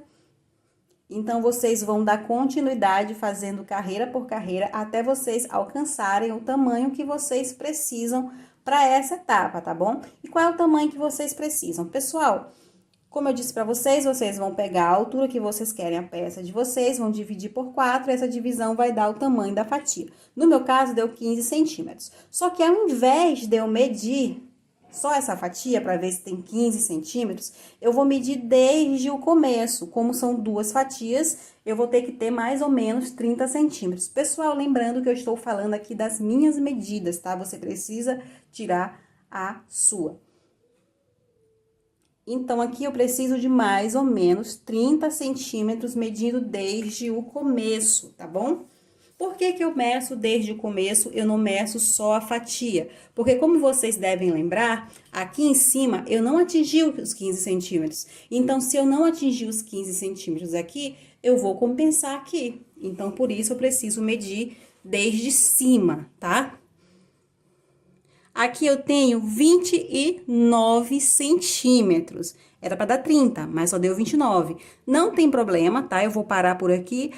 Então, vocês vão dar continuidade fazendo carreira por carreira até vocês alcançarem o tamanho que vocês precisam para essa etapa, tá bom? E qual é o tamanho que vocês precisam? Pessoal, como eu disse para vocês, vocês vão pegar a altura que vocês querem a peça de vocês, vão dividir por 4, essa divisão vai dar o tamanho da fatia. No meu caso, deu 15 centímetros. Só que ao invés de eu medir só essa fatia para ver se tem 15 centímetros, eu vou medir desde o começo. Como são 2 fatias, eu vou ter que ter mais ou menos 30 centímetros. Pessoal, lembrando que eu estou falando aqui das minhas medidas, tá? Você precisa tirar a sua. Então, aqui eu preciso de mais ou menos 30 centímetros medindo desde o começo, tá bom? Por que que eu meço desde o começo, eu não meço só a fatia? Porque, como vocês devem lembrar, aqui em cima eu não atingi os 15 centímetros. Então, se eu não atingir os 15 centímetros aqui, eu vou compensar aqui. Então, por isso, eu preciso medir desde cima, tá? Aqui eu tenho 29 centímetros. Era para dar 30, mas só deu 29. Não tem problema, tá? Eu vou parar por aqui.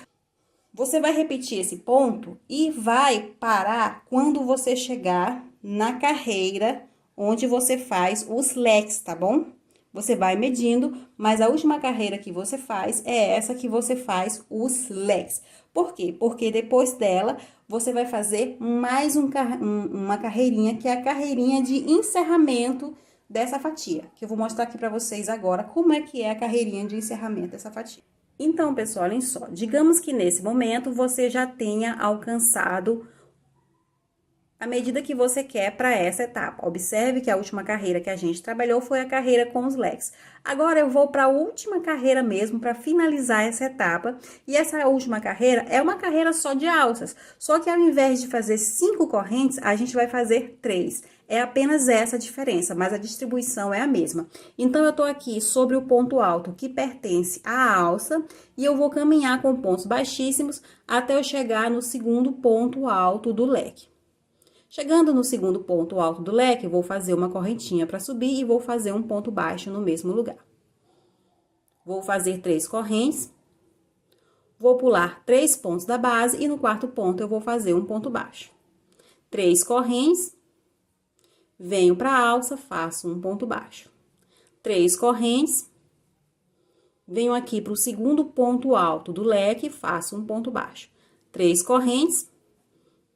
Você vai repetir esse ponto e vai parar quando você chegar na carreira onde você faz os leques, tá bom? Você vai medindo, mas a última carreira que você faz é essa que você faz os leques. Por quê? Porque depois dela, você vai fazer mais uma carreirinha, que é a carreirinha de encerramento dessa fatia. Que eu vou mostrar aqui pra vocês agora como é que é a carreirinha de encerramento dessa fatia. Então, pessoal, olhem só. Digamos que nesse momento, você já tenha alcançado a medida que você quer para essa etapa. Observe que a última carreira que a gente trabalhou foi a carreira com os leques. Agora, eu vou para a última carreira mesmo, para finalizar essa etapa. E essa última carreira é uma carreira só de alças. Só que ao invés de fazer 5 correntes, a gente vai fazer 3. É apenas essa a diferença, mas a distribuição é a mesma. Então, eu tô aqui sobre o ponto alto que pertence à alça e eu vou caminhar com pontos baixíssimos até eu chegar no segundo ponto alto do leque. Chegando no segundo ponto alto do leque, eu vou fazer uma correntinha para subir e vou fazer um ponto baixo no mesmo lugar. Vou fazer 3 correntes, vou pular 3 pontos da base e no quarto ponto eu vou fazer um ponto baixo. 3 correntes, venho para a alça, faço um ponto baixo. 3 correntes, venho aqui para o segundo ponto alto do leque e faço um ponto baixo. 3 correntes,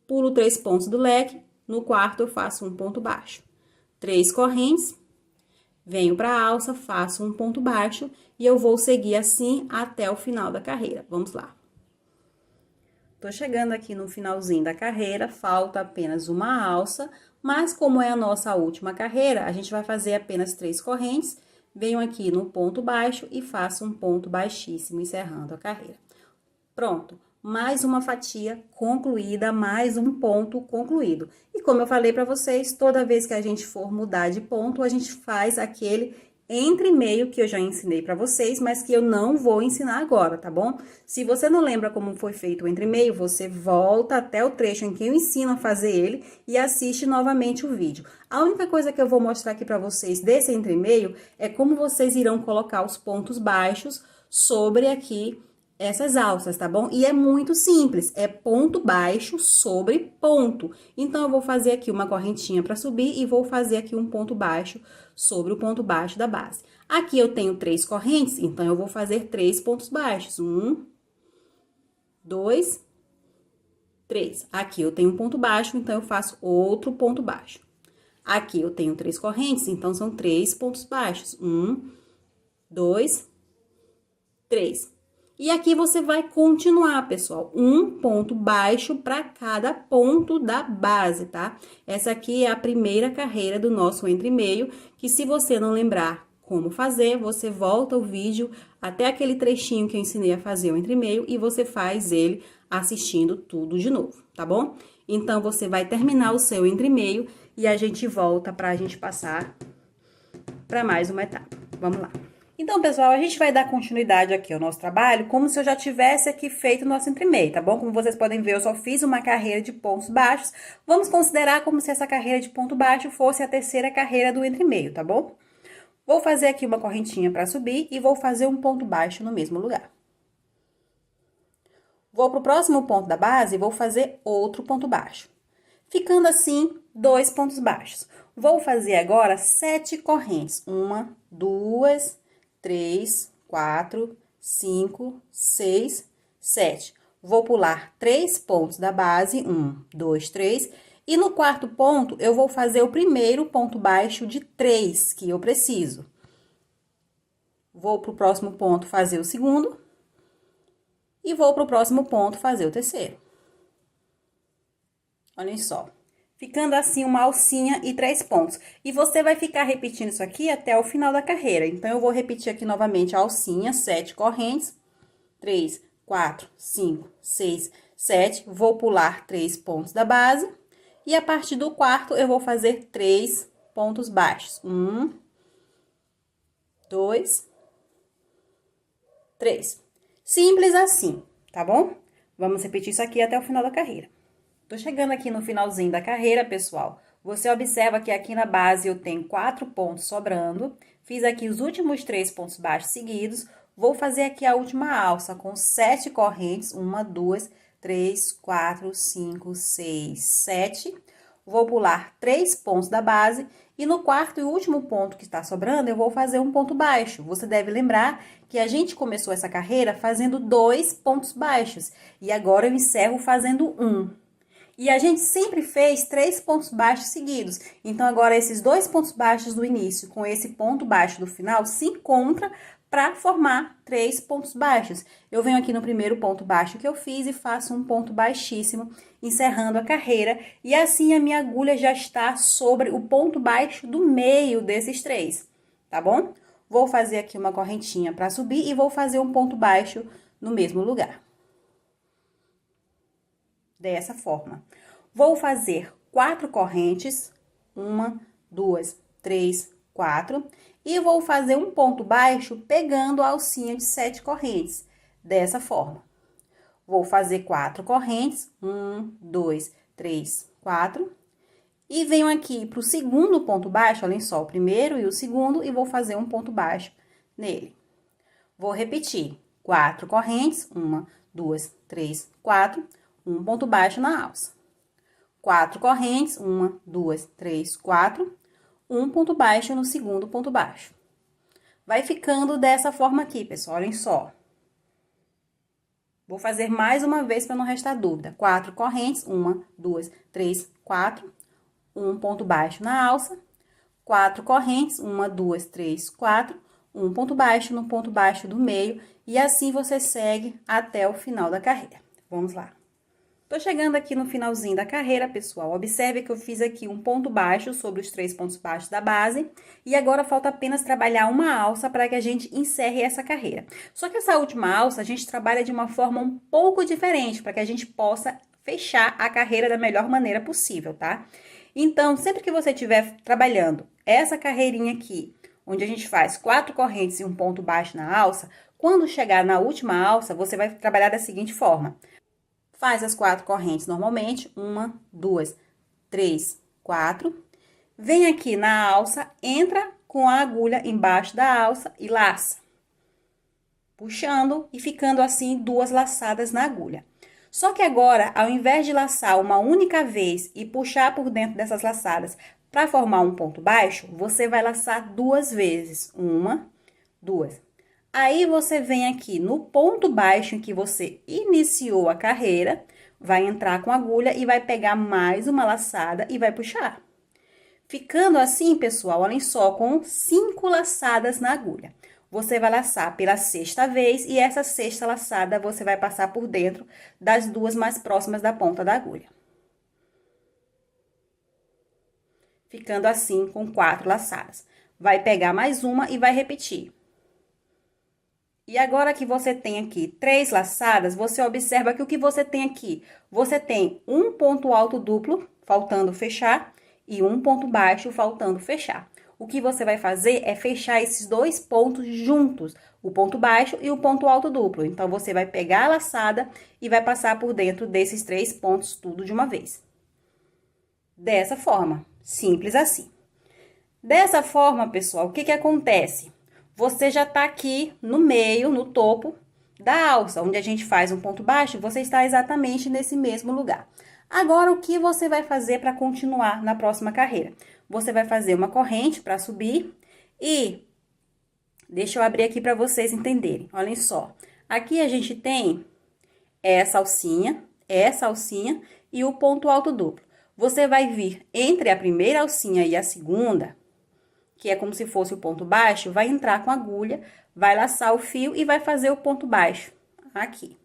pulo 3 pontos do leque, no quarto eu faço um ponto baixo. 3 correntes, venho para a alça, faço um ponto baixo e eu vou seguir assim até o final da carreira. Vamos lá. Tô chegando aqui no finalzinho da carreira, falta apenas uma alça, mas como é a nossa última carreira, a gente vai fazer apenas 3 correntes, venho aqui no ponto baixo e faço um ponto baixíssimo, encerrando a carreira. Pronto. Mais uma fatia concluída, mais um ponto concluído. E como eu falei para vocês, toda vez que a gente for mudar de ponto, a gente faz aquele entre meio que eu já ensinei para vocês, mas que eu não vou ensinar agora, tá bom? Se você não lembra como foi feito o entre meio, você volta até o trecho em que eu ensino a fazer ele e assiste novamente o vídeo. A única coisa que eu vou mostrar aqui para vocês desse entre meio é como vocês irão colocar os pontos baixos sobre aqui essas alças, tá bom? E é muito simples, é ponto baixo sobre ponto. Então, eu vou fazer aqui uma correntinha para subir e vou fazer aqui um ponto baixo sobre o ponto baixo da base. Aqui eu tenho 3 correntes, então eu vou fazer 3 pontos baixos. 1, 2, 3. Aqui eu tenho um ponto baixo, então eu faço outro ponto baixo. Aqui eu tenho 3 correntes, então são 3 pontos baixos. 1, 2, 3. E aqui você vai continuar, pessoal, um ponto baixo para cada ponto da base, tá? Essa aqui é a primeira carreira do nosso entre e meio, que se você não lembrar como fazer, você volta o vídeo até aquele trechinho que eu ensinei a fazer o entre e meio e você faz ele assistindo tudo de novo, tá bom? Então, você vai terminar o seu entre e meio e a gente volta pra gente passar para mais uma etapa. Vamos lá. Então, pessoal, a gente vai dar continuidade aqui ao nosso trabalho, como se eu já tivesse aqui feito o nosso entre e meio, tá bom? Como vocês podem ver, eu só fiz uma carreira de pontos baixos. Vamos considerar como se essa carreira de ponto baixo fosse a terceira carreira do entre e meio, tá bom? Vou fazer aqui uma correntinha para subir e vou fazer um ponto baixo no mesmo lugar. Vou pro próximo ponto da base e vou fazer outro ponto baixo. Ficando assim, 2 pontos baixos. Vou fazer agora 7 correntes. 1, 2, 3, 4, 5, 6, 7. Vou pular 3 pontos da base, 1, 2, 3. E no quarto ponto, eu vou fazer o primeiro ponto baixo de 3 que eu preciso. Vou pro próximo ponto fazer o segundo. E vou pro próximo ponto fazer o terceiro. Olhem só. Ficando assim uma alcinha e 3 pontos. E você vai ficar repetindo isso aqui até o final da carreira. Então, eu vou repetir aqui novamente a alcinha, 7 correntes. 3, 4, 5, 6, 7. Vou pular 3 pontos da base. E a partir do quarto, eu vou fazer 3 pontos baixos. 1, 2, 3. Simples assim, tá bom? Vamos repetir isso aqui até o final da carreira. Tô chegando aqui no finalzinho da carreira, pessoal. Você observa que aqui na base eu tenho 4 pontos sobrando. Fiz aqui os últimos 3 pontos baixos seguidos. Vou fazer aqui a última alça com 7 correntes. 1, 2, 3, 4, 5, 6, 7. Vou pular 3 pontos da base. E no quarto e último ponto que está sobrando, eu vou fazer um ponto baixo. Você deve lembrar que a gente começou essa carreira fazendo 2 pontos baixos. E agora eu encerro fazendo 1. E a gente sempre fez 3 pontos baixos seguidos. Então, agora, esses 2 pontos baixos do início com esse ponto baixo do final se encontram para formar 3 pontos baixos. Eu venho aqui no primeiro ponto baixo que eu fiz e faço um ponto baixíssimo, encerrando a carreira. E assim, a minha agulha já está sobre o ponto baixo do meio desses 3, tá bom? Vou fazer aqui uma correntinha para subir e vou fazer um ponto baixo no mesmo lugar. Dessa forma. Vou fazer 4 correntes, 1, 2, 3, 4, e vou fazer um ponto baixo pegando a alcinha de 7 correntes, dessa forma. Vou fazer 4 correntes, 1, 2, 3, 4, e venho aqui pro segundo ponto baixo, olhem só, o primeiro e o segundo, e vou fazer um ponto baixo nele. Vou repetir, 4 correntes, 1, 2, 3, 4, um ponto baixo na alça. 4 correntes, 1, 2, 3, 4, um ponto baixo no segundo ponto baixo. Vai ficando dessa forma aqui, pessoal, olhem só. Vou fazer mais uma vez para não restar dúvida. 4 correntes, 1, 2, 3, 4, um ponto baixo na alça. 4 correntes, 1, 2, 3, 4, um ponto baixo no ponto baixo do meio. E assim você segue até o final da carreira. Vamos lá. Tô chegando aqui no finalzinho da carreira, pessoal. Observe que eu fiz aqui um ponto baixo sobre os 3 pontos baixos da base. E agora falta apenas trabalhar uma alça para que a gente encerre essa carreira. Só que essa última alça a gente trabalha de uma forma um pouco diferente, para que a gente possa fechar a carreira da melhor maneira possível, tá? Então, sempre que você estiver trabalhando essa carreirinha aqui, onde a gente faz 4 correntes e um ponto baixo na alça, quando chegar na última alça, você vai trabalhar da seguinte forma. Faz as 4 correntes normalmente, 1, 2, 3, 4. Vem aqui na alça, entra com a agulha embaixo da alça e laça. puxando e ficando assim 2 laçadas na agulha. Só que agora, ao invés de laçar uma única vez e puxar por dentro dessas laçadas para formar um ponto baixo, você vai laçar 2 vezes. 1, 2. Aí, você vem aqui no ponto baixo em que você iniciou a carreira, vai entrar com a agulha e vai pegar mais uma laçada e vai puxar. Ficando assim, pessoal, olhem só, com 5 laçadas na agulha. Você vai laçar pela 6ª vez e essa 6ª laçada você vai passar por dentro das 2 mais próximas da ponta da agulha. Ficando assim com 4 laçadas. Vai pegar mais uma e vai repetir. E agora que você tem aqui 3 laçadas, você observa que o que você tem aqui? Você tem um ponto alto duplo, faltando fechar, e um ponto baixo, faltando fechar. O que você vai fazer é fechar esses 2 pontos juntos, o ponto baixo e o ponto alto duplo. Então, você vai pegar a laçada e vai passar por dentro desses 3 pontos tudo de uma vez. Dessa forma, simples assim. Dessa forma, pessoal, o que acontece? Você já tá aqui no meio, no topo da alça, onde a gente faz um ponto baixo, você está exatamente nesse mesmo lugar. Agora, o que você vai fazer para continuar na próxima carreira? Você vai fazer uma corrente para subir e... Deixa eu abrir aqui para vocês entenderem. Olhem só. Aqui a gente tem essa alcinha e o ponto alto duplo. Você vai vir entre a primeira alcinha e a segunda, que é como se fosse o ponto baixo, vai entrar com a agulha, vai laçar o fio e vai fazer o ponto baixo aqui.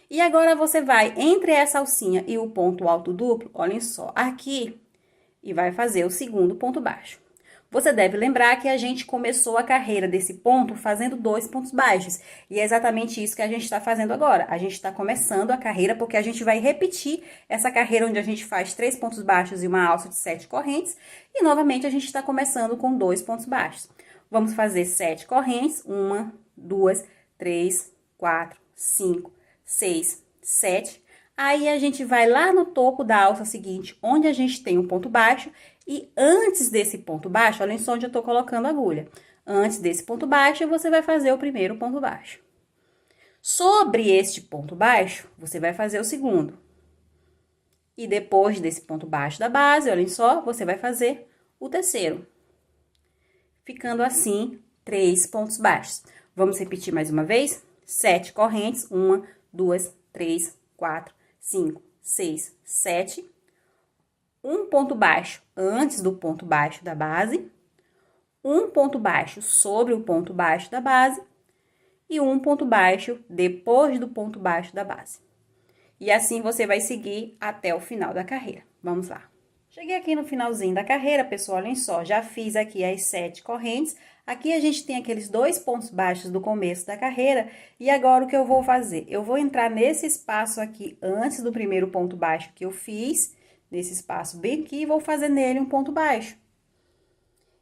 E agora, você vai entre essa alcinha e o ponto alto duplo, olhem só, aqui, e vai fazer o segundo ponto baixo. Você deve lembrar que a gente começou a carreira desse ponto fazendo 2 pontos baixos. E é exatamente isso que a gente está fazendo agora. A gente está começando a carreira porque a gente vai repetir essa carreira onde a gente faz 3 pontos baixos e uma alça de 7 correntes. E, novamente, a gente está começando com 2 pontos baixos. Vamos fazer 7 correntes. 1, 2, 3, 4, 5, 6, 7. Aí, a gente vai lá no topo da alça seguinte, onde a gente tem um ponto baixo. E antes desse ponto baixo, olhem só onde eu tô colocando a agulha. Antes desse ponto baixo, você vai fazer o primeiro ponto baixo. Sobre este ponto baixo, você vai fazer o segundo. E depois desse ponto baixo da base, olhem só, você vai fazer o terceiro. Ficando assim, 3 pontos baixos. Vamos repetir mais uma vez? 7 correntes. 1, 2, 3, 4, 5, 6, 7. Um ponto baixo antes do ponto baixo da base, um ponto baixo sobre o ponto baixo da base e um ponto baixo depois do ponto baixo da base. E assim você vai seguir até o final da carreira. Vamos lá. Cheguei aqui no finalzinho da carreira, pessoal, olhem só, já fiz aqui as 7 correntes. Aqui a gente tem aqueles 2 pontos baixos do começo da carreira. E agora o que eu vou fazer? Eu vou entrar nesse espaço aqui antes do primeiro ponto baixo que eu fiz, nesse espaço bem aqui, e vou fazer nele um ponto baixo.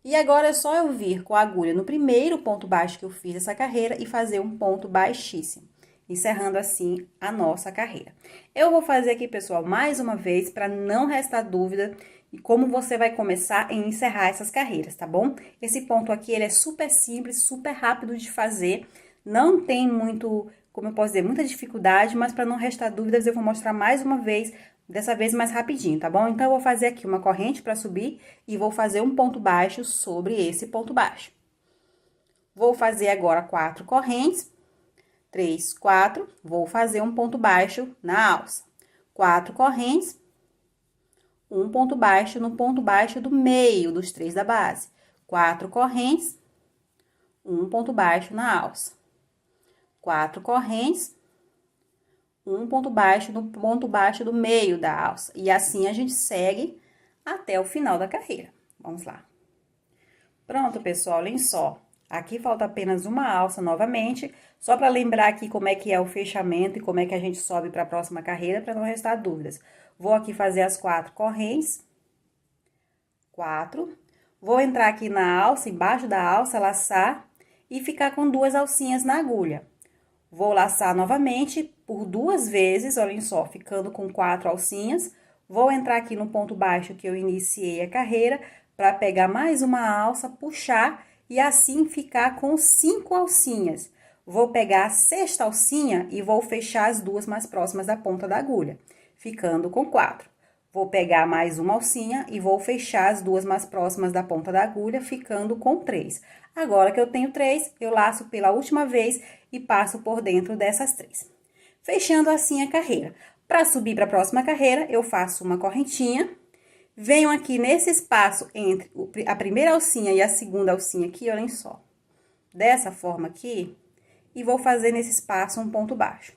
E agora é só eu vir com a agulha no primeiro ponto baixo que eu fiz essa carreira e fazer um ponto baixíssimo, encerrando assim a nossa carreira. Eu vou fazer aqui, pessoal, mais uma vez, para não restar dúvida de como você vai começar e encerrar essas carreiras, tá bom? Esse ponto aqui, ele é super simples, super rápido de fazer, não tem muito, como eu posso dizer, muita dificuldade, mas para não restar dúvidas, eu vou mostrar mais uma vez, dessa vez mais rapidinho, tá bom? Então, eu vou fazer aqui uma corrente para subir e vou fazer um ponto baixo sobre esse ponto baixo. Vou fazer agora 4 correntes, 3, 4, vou fazer um ponto baixo na alça. 4 correntes, um ponto baixo no ponto baixo do meio dos 3 da base. 4 correntes, um ponto baixo na alça. 4 correntes, um ponto baixo no ponto baixo do meio da alça. E assim a gente segue até o final da carreira. Vamos lá. Pronto, pessoal, olhem só. Aqui falta apenas uma alça novamente, só para lembrar aqui como é que é o fechamento e como é que a gente sobe para a próxima carreira, para não restar dúvidas. Vou aqui fazer as 4 correntes. 4. Vou entrar aqui na alça, embaixo da alça, laçar e ficar com 2 alcinhas na agulha. Vou laçar novamente por 2 vezes, olhem só, ficando com 4 alcinhas. Vou entrar aqui no ponto baixo que eu iniciei a carreira, para pegar mais uma alça, puxar e assim ficar com 5 alcinhas. vou pegar a sexta alcinha e vou fechar as duas mais próximas da ponta da agulha, ficando com 4. Vou pegar mais uma alcinha e vou fechar as duas mais próximas da ponta da agulha, ficando com 3. Agora que eu tenho 3, eu laço pela última vez e passo por dentro dessas 3. Fechando assim a carreira. Para subir para a próxima carreira, eu faço uma correntinha, venho aqui nesse espaço entre a primeira alcinha e a segunda alcinha aqui, olhem só. Dessa forma aqui, e vou fazer nesse espaço um ponto baixo.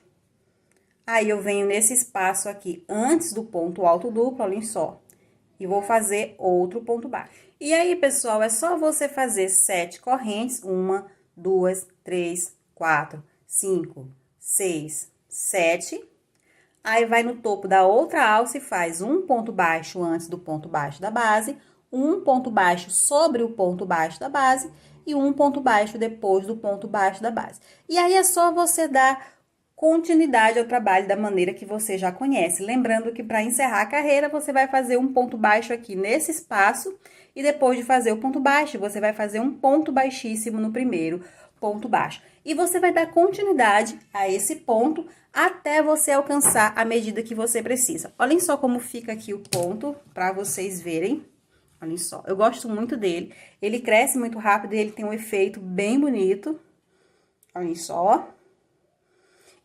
Aí, eu venho nesse espaço aqui, antes do ponto alto duplo, olhem só, e vou fazer outro ponto baixo. E aí, pessoal, é só você fazer 7 correntes, 1, 2, 3, 4, 5, 6, 7. Aí, vai no topo da outra alça e faz um ponto baixo antes do ponto baixo da base, um ponto baixo sobre o ponto baixo da base e um ponto baixo depois do ponto baixo da base. E aí, é só você dar continuidade ao trabalho da maneira que você já conhece. Lembrando que para encerrar a carreira, você vai fazer um ponto baixo aqui nesse espaço e depois de fazer o ponto baixo, você vai fazer um ponto baixíssimo no primeiro ponto baixo. E você vai dar continuidade a esse ponto até você alcançar a medida que você precisa. Olhem só como fica aqui o ponto, para vocês verem. Olhem só, eu gosto muito dele. Ele cresce muito rápido e ele tem um efeito bem bonito. Olhem só.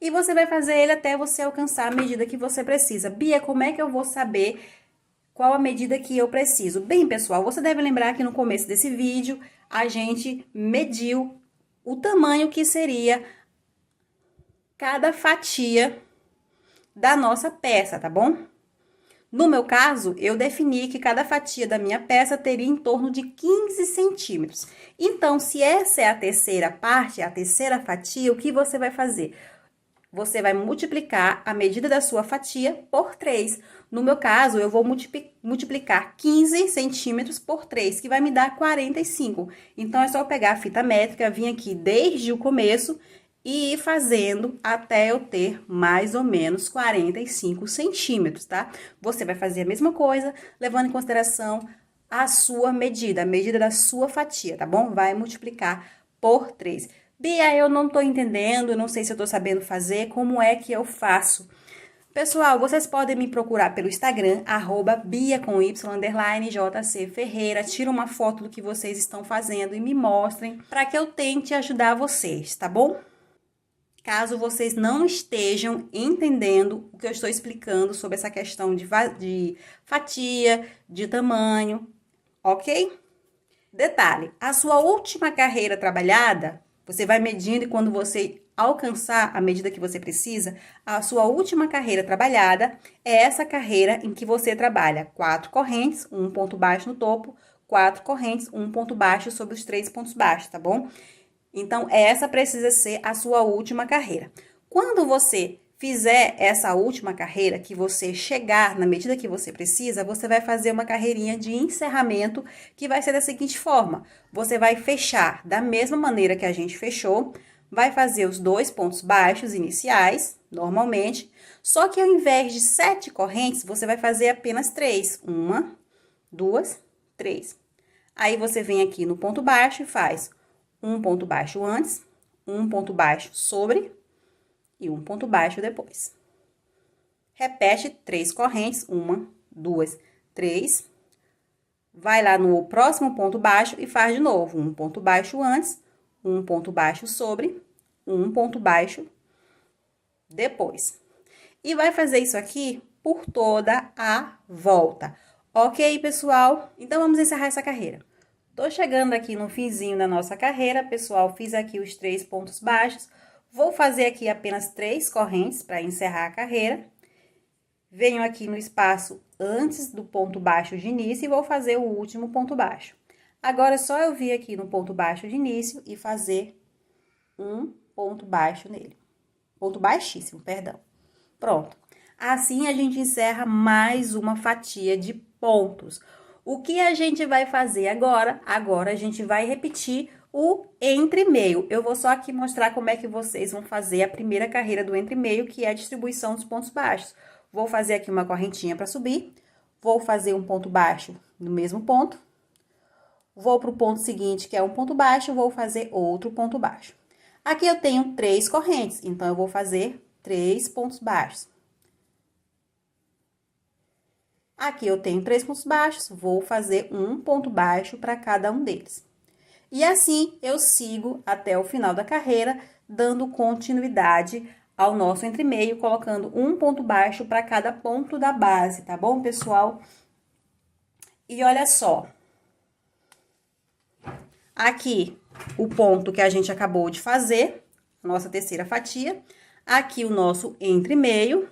E você vai fazer ele até você alcançar a medida que você precisa. Bia, como é que eu vou saber qual a medida que eu preciso? Bem, pessoal, você deve lembrar que no começo desse vídeo, a gente mediu o tamanho que seria cada fatia da nossa peça, tá bom? No meu caso, eu defini que cada fatia da minha peça teria em torno de 15 centímetros. Então, se essa é a terceira parte, a terceira fatia, o que você vai fazer? Você vai multiplicar a medida da sua fatia por 3. No meu caso, eu vou multiplicar 15 centímetros por 3, que vai me dar 45. Então, é só eu pegar a fita métrica, vir aqui desde o começo e ir fazendo até eu ter mais ou menos 45 centímetros, tá? Você vai fazer a mesma coisa, levando em consideração a sua medida, a medida da sua fatia, tá bom? Vai multiplicar por 3. Bia, eu não tô entendendo, eu não sei se eu tô sabendo fazer, como é que eu faço? Pessoal, vocês podem me procurar pelo Instagram, @bia_jcferreira, tira uma foto do que vocês estão fazendo e me mostrem para que eu tente ajudar vocês, tá bom? Caso vocês não estejam entendendo o que eu estou explicando sobre essa questão de fatia, de tamanho, ok? Detalhe, a sua última carreira trabalhada, você vai medindo e quando você alcançar a medida que você precisa, a sua última carreira trabalhada é essa carreira em que você trabalha 4 correntes, um ponto baixo no topo, 4 correntes, um ponto baixo sobre os 3 pontos baixos, tá bom? Então, essa precisa ser a sua última carreira. Quando você fizer essa última carreira, que você chegar na medida que você precisa, você vai fazer uma carreirinha de encerramento, que vai ser da seguinte forma. Você vai fechar da mesma maneira que a gente fechou, vai fazer os 2 pontos baixos iniciais, normalmente, só que ao invés de 7 correntes, você vai fazer apenas 3. 1, 2, 3. Aí, você vem aqui no ponto baixo e faz um ponto baixo antes, um ponto baixo sobre e um ponto baixo depois. Repete 3 correntes, 1, 2, 3. Vai lá no próximo ponto baixo e faz de novo um ponto baixo antes, um ponto baixo sobre, um ponto baixo depois. E vai fazer isso aqui por toda a volta. Ok, pessoal? Então, vamos encerrar essa carreira. Tô chegando aqui no finzinho da nossa carreira, pessoal, fiz aqui os 3 pontos baixos. Vou fazer aqui apenas 3 correntes para encerrar a carreira. Venho aqui no espaço antes do ponto baixo de início e vou fazer o último ponto baixo. Agora, é só eu vir aqui no ponto baixo de início e fazer um ponto baixo nele. Ponto baixíssimo, perdão. Pronto. Assim, a gente encerra mais uma fatia de pontos. O que a gente vai fazer agora? Agora, a gente vai repetir o entre-meio. Eu vou só aqui mostrar como é que vocês vão fazer a primeira carreira do entre-meio, que é a distribuição dos pontos baixos. Vou fazer aqui uma correntinha para subir, vou fazer um ponto baixo no mesmo ponto, vou para o ponto seguinte, que é um ponto baixo, vou fazer outro ponto baixo. Aqui eu tenho 3 correntes, então eu vou fazer 3 pontos baixos. Aqui eu tenho 3 pontos baixos, vou fazer um ponto baixo para cada um deles. E assim eu sigo até o final da carreira, dando continuidade ao nosso entremeio, colocando um ponto baixo para cada ponto da base, tá bom, pessoal? E olha só. Aqui o ponto que a gente acabou de fazer, nossa terceira fatia. Aqui o nosso entremeio.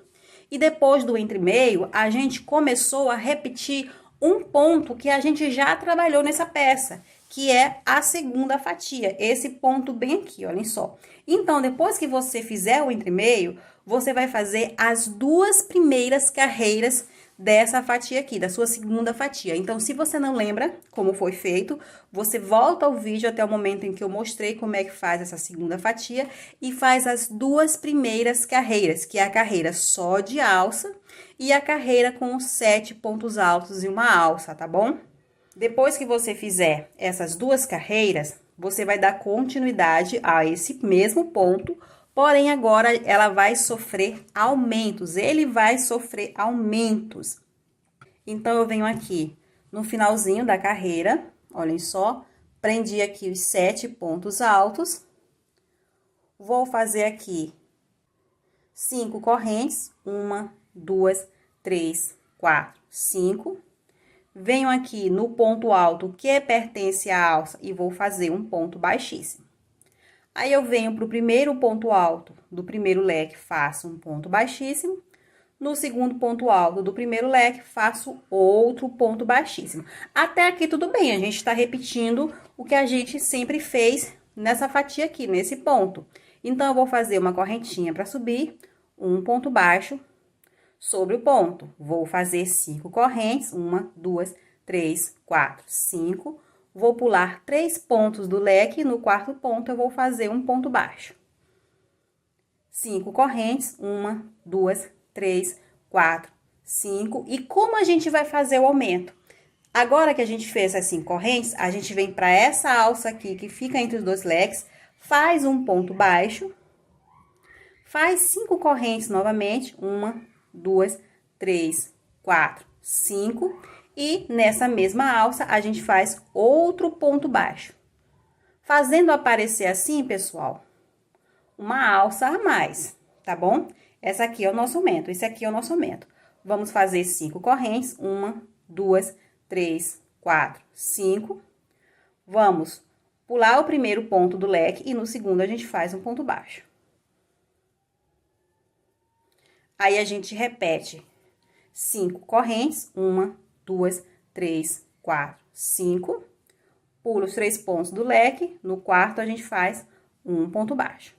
E depois do entremeio, a gente começou a repetir um ponto que a gente já trabalhou nessa peça, que é a segunda fatia, esse ponto bem aqui, olhem só. Então, depois que você fizer o entremeio, você vai fazer as 2 primeiras carreiras dessa fatia aqui, da sua segunda fatia. Então, se você não lembra como foi feito, você volta ao vídeo até o momento em que eu mostrei como é que faz essa segunda fatia e faz as 2 primeiras carreiras, que é a carreira só de alça e a carreira com os 7 pontos altos e uma alça, tá bom? Depois que você fizer essas 2 carreiras, você vai dar continuidade a esse mesmo ponto, porém, agora ela vai sofrer aumentos, ele vai sofrer aumentos. Então, eu venho aqui no finalzinho da carreira, olhem só, prendi aqui os 7 pontos altos. Vou fazer aqui 5 correntes, 1, 2, 3, 4, 5. Venho aqui no ponto alto que pertence à alça e vou fazer um ponto baixíssimo. Aí, eu venho para o primeiro ponto alto do primeiro leque, faço um ponto baixíssimo. No segundo ponto alto do primeiro leque, faço outro ponto baixíssimo. Até aqui tudo bem, a gente está repetindo o que a gente sempre fez nessa fatia aqui, nesse ponto. Então, eu vou fazer uma correntinha para subir, um ponto baixo sobre o ponto. Vou fazer 5 correntes, 1, 2, 3, 4, 5. Vou pular 3 pontos do leque, no quarto ponto eu vou fazer um ponto baixo. 5 correntes, 1, 2, 3, 4, 5. E como a gente vai fazer o aumento? Agora que a gente fez essas 5 correntes, a gente vem para essa alça aqui, que fica entre os 2 leques, faz um ponto baixo, faz 5 correntes novamente, 1, 2, 3, 4, 5. E nessa mesma alça, a gente faz outro ponto baixo. Fazendo aparecer assim, pessoal, uma alça a mais, tá bom? Essa aqui é o nosso aumento, esse aqui é o nosso aumento. Vamos fazer 5 correntes, 1, 2, 3, 4, 5. Vamos pular o primeiro ponto do leque e no segundo a gente faz um ponto baixo. Aí, a gente repete 5 correntes, 1, 2, 3, 4, 5. Pula os 3 pontos do leque, no quarto a gente faz um ponto baixo.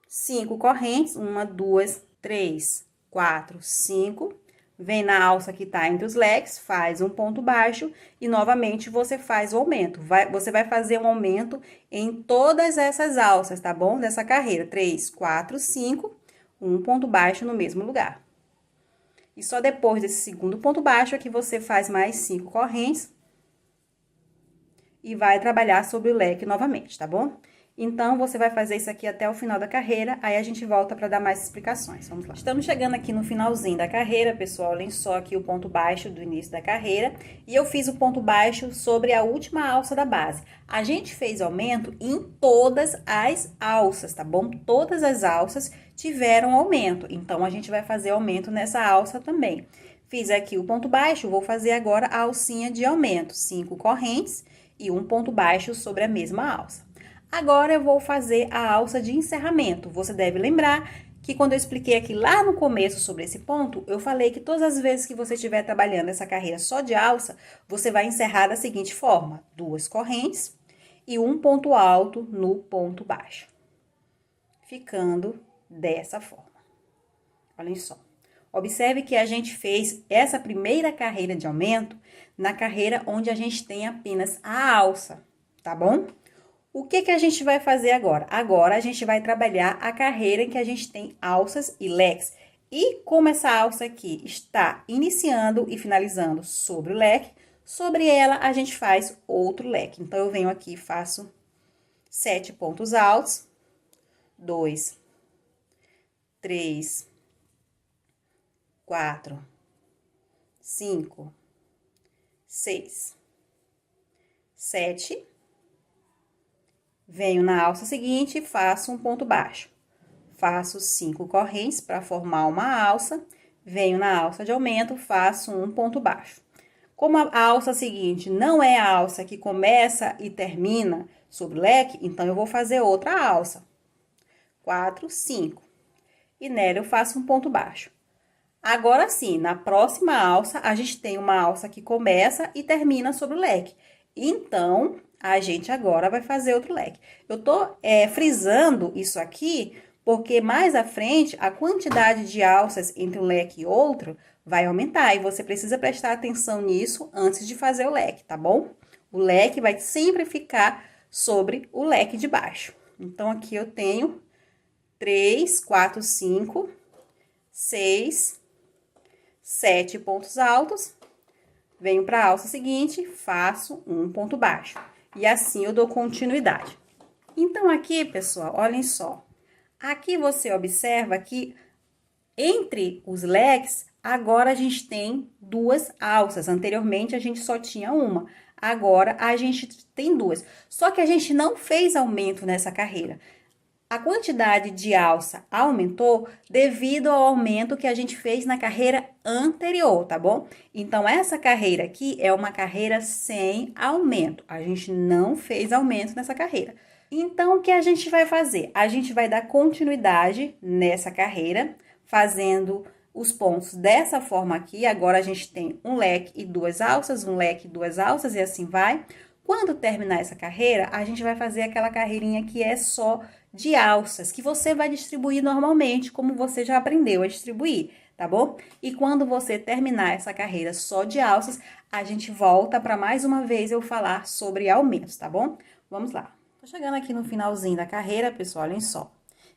5 correntes, 1, 2, 3, 4, 5. Vem na alça que tá entre os leques, faz um ponto baixo e novamente você faz o aumento. Você vai fazer um aumento em todas essas alças, tá bom? Dessa carreira, 3, 4, 5, um ponto baixo no mesmo lugar. E só depois desse segundo ponto baixo é que você faz mais 5 correntes e vai trabalhar sobre o leque novamente, tá bom? Então, você vai fazer isso aqui até o final da carreira, aí a gente volta para dar mais explicações. Vamos lá. Estamos chegando aqui no finalzinho da carreira, pessoal, olhem só aqui o ponto baixo do início da carreira. E eu fiz o ponto baixo sobre a última alça da base. A gente fez aumento em todas as alças, tá bom? Todas as alças tiveram aumento, então a gente vai fazer aumento nessa alça também. Fiz aqui o ponto baixo, vou fazer agora a alcinha de aumento, 5 correntes e um ponto baixo sobre a mesma alça. Agora, eu vou fazer a alça de encerramento. Você deve lembrar que quando eu expliquei aqui lá no começo sobre esse ponto, eu falei que todas as vezes que você estiver trabalhando essa carreira só de alça, você vai encerrar da seguinte forma: 2 correntes e um ponto alto no ponto baixo. Ficando dessa forma. Olhem só. Observe que a gente fez essa primeira carreira de aumento na carreira onde a gente tem apenas a alça, tá bom? O que a gente vai fazer agora? Agora, a gente vai trabalhar a carreira em que a gente tem alças e leques. E como essa alça aqui está iniciando e finalizando sobre o leque, sobre ela a gente faz outro leque. Então, eu venho aqui e faço 7 pontos altos, 2, 3, 4, 5, 6, 7. Venho na alça seguinte e faço um ponto baixo. Faço 5 correntes para formar uma alça. Venho na alça de aumento, faço um ponto baixo. Como a alça seguinte não é a alça que começa e termina sobre o leque, então eu vou fazer outra alça. 4, 5. E nela eu faço um ponto baixo. Agora sim, na próxima alça, a gente tem uma alça que começa e termina sobre o leque. Então, a gente agora vai fazer outro leque. Eu tô frisando isso aqui, porque mais à frente, a quantidade de alças entre um leque e outro vai aumentar. E você precisa prestar atenção nisso antes de fazer o leque, tá bom? O leque vai sempre ficar sobre o leque de baixo. Então, aqui eu tenho 3, 4, 5, 6, 7 pontos altos. Venho para a alça seguinte, faço um ponto baixo. E assim eu dou continuidade. Então, aqui, pessoal, olhem só. Aqui você observa que entre os leques, agora a gente tem 2 alças. Anteriormente, a gente só tinha uma. Agora, a gente tem 2. Só que a gente não fez aumento nessa carreira. A quantidade de alça aumentou devido ao aumento que a gente fez na carreira anterior, tá bom? Então, essa carreira aqui é uma carreira sem aumento. A gente não fez aumento nessa carreira. Então, o que a gente vai fazer? A gente vai dar continuidade nessa carreira, fazendo os pontos dessa forma aqui. Agora, a gente tem um leque e 2 alças, um leque e 2 alças, e assim vai. Quando terminar essa carreira, a gente vai fazer aquela carreirinha que é só de alças, que você vai distribuir normalmente, como você já aprendeu a distribuir, tá bom? E quando você terminar essa carreira só de alças, a gente volta para mais uma vez eu falar sobre aumentos, tá bom? Vamos lá. Tô chegando aqui no finalzinho da carreira, pessoal, olhem só.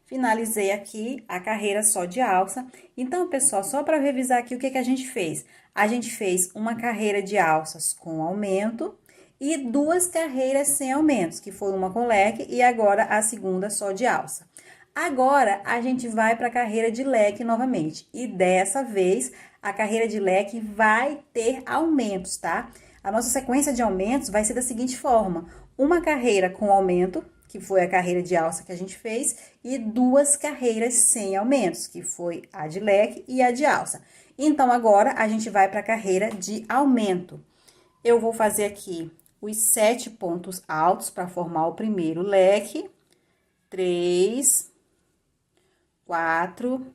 Finalizei aqui a carreira só de alça. Então, pessoal, só para revisar aqui o que a gente fez. A gente fez uma carreira de alças com aumento e 2 carreiras sem aumentos, que foi uma com leque e agora a segunda só de alça. Agora, a gente vai para a carreira de leque novamente. E dessa vez, a carreira de leque vai ter aumentos, tá? A nossa sequência de aumentos vai ser da seguinte forma. Uma carreira com aumento, que foi a carreira de alça que a gente fez, e 2 carreiras sem aumentos, que foi a de leque e a de alça. Então, agora, a gente vai para a carreira de aumento. Eu vou fazer aqui os 7 pontos altos para formar o primeiro leque. 3, 4,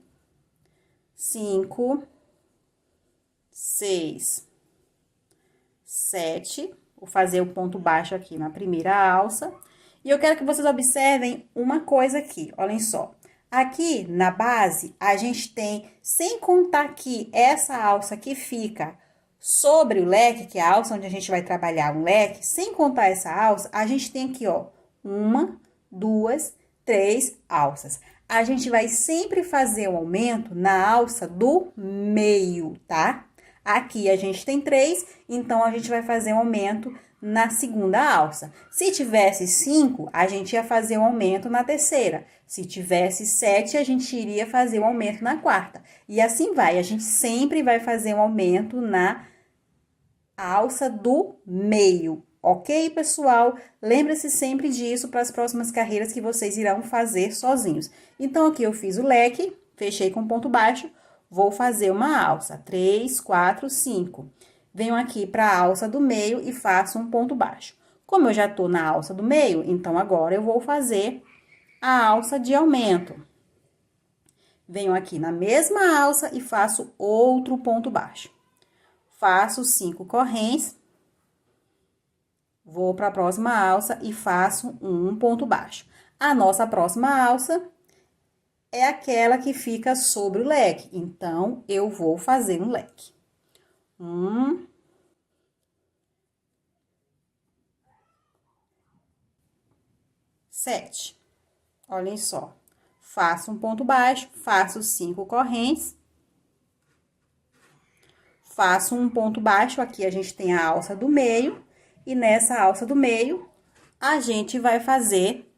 5, 6, 7. Vou fazer o ponto baixo aqui na primeira alça. E eu quero que vocês observem uma coisa aqui, olhem só. Aqui na base, a gente tem, sem contar aqui, essa alça que fica sobre o leque, que é a alça onde a gente vai trabalhar um leque, sem contar essa alça, a gente tem aqui, ó, 1, 2, 3 alças. A gente vai sempre fazer o aumento na alça do meio, tá? Aqui a gente tem 3, então a gente vai fazer um aumento na segunda alça. Se tivesse 5, a gente ia fazer um aumento na terceira. Se tivesse 7, a gente iria fazer um aumento na quarta. E assim vai, a gente sempre vai fazer um aumento na alça do meio, ok, pessoal? Lembre-se sempre disso para as próximas carreiras que vocês irão fazer sozinhos. Então, aqui eu fiz o leque, fechei com ponto baixo, vou fazer uma alça, 3, 4, 5. Venho aqui para a alça do meio e faço um ponto baixo. Como eu já tô na alça do meio, então agora eu vou fazer a alça de aumento. Venho aqui na mesma alça e faço outro ponto baixo. Faço 5 correntes, vou para a próxima alça e faço um ponto baixo. A nossa próxima alça é aquela que fica sobre o leque, então, eu vou fazer um leque. 1, 7. Olhem só, faço um ponto baixo, faço 5 correntes, faço um ponto baixo, aqui a gente tem a alça do meio, e nessa alça do meio, a gente vai fazer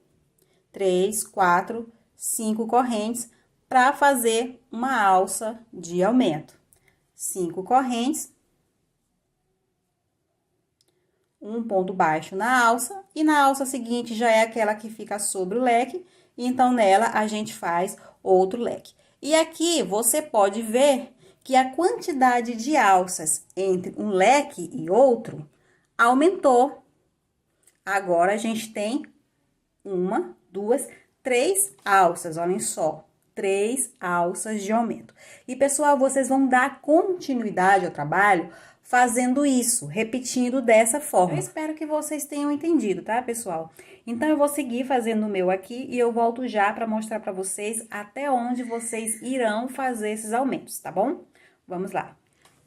3, 4, 5 correntes para fazer uma alça de aumento. 5 correntes, um ponto baixo na alça, e na alça seguinte já é aquela que fica sobre o leque, então nela a gente faz outro leque. E aqui você pode ver que a quantidade de alças entre um leque e outro aumentou. Agora a gente tem uma, duas, 3 alças, olhem só. 3 alças de aumento. E, pessoal, vocês vão dar continuidade ao trabalho fazendo isso, repetindo dessa forma. Eu espero que vocês tenham entendido, tá, pessoal? Então, eu vou seguir fazendo o meu aqui e eu volto já para mostrar para vocês até onde vocês irão fazer esses aumentos, tá bom? Vamos lá.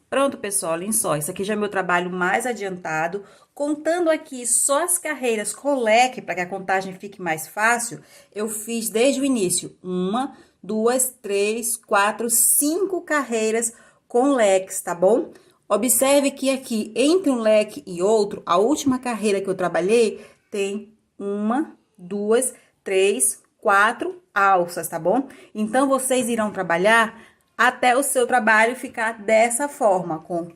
Pronto, pessoal, olhem só, isso aqui já é meu trabalho mais adiantado. Contando aqui só as carreiras com leque, para que a contagem fique mais fácil, eu fiz desde o início 1, 2, 3, 4, 5 carreiras com leques, tá bom? Observe que aqui, entre um leque e outro, a última carreira que eu trabalhei tem 1, 2, 3, 4 alças, tá bom? Então, vocês irão trabalhar até o seu trabalho ficar dessa forma, com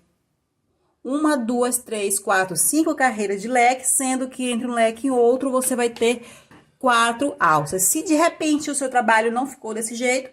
1, 2, 3, 4, 5 carreiras de leque, sendo que entre um leque e outro você vai ter 4 alças. Se de repente o seu trabalho não ficou desse jeito,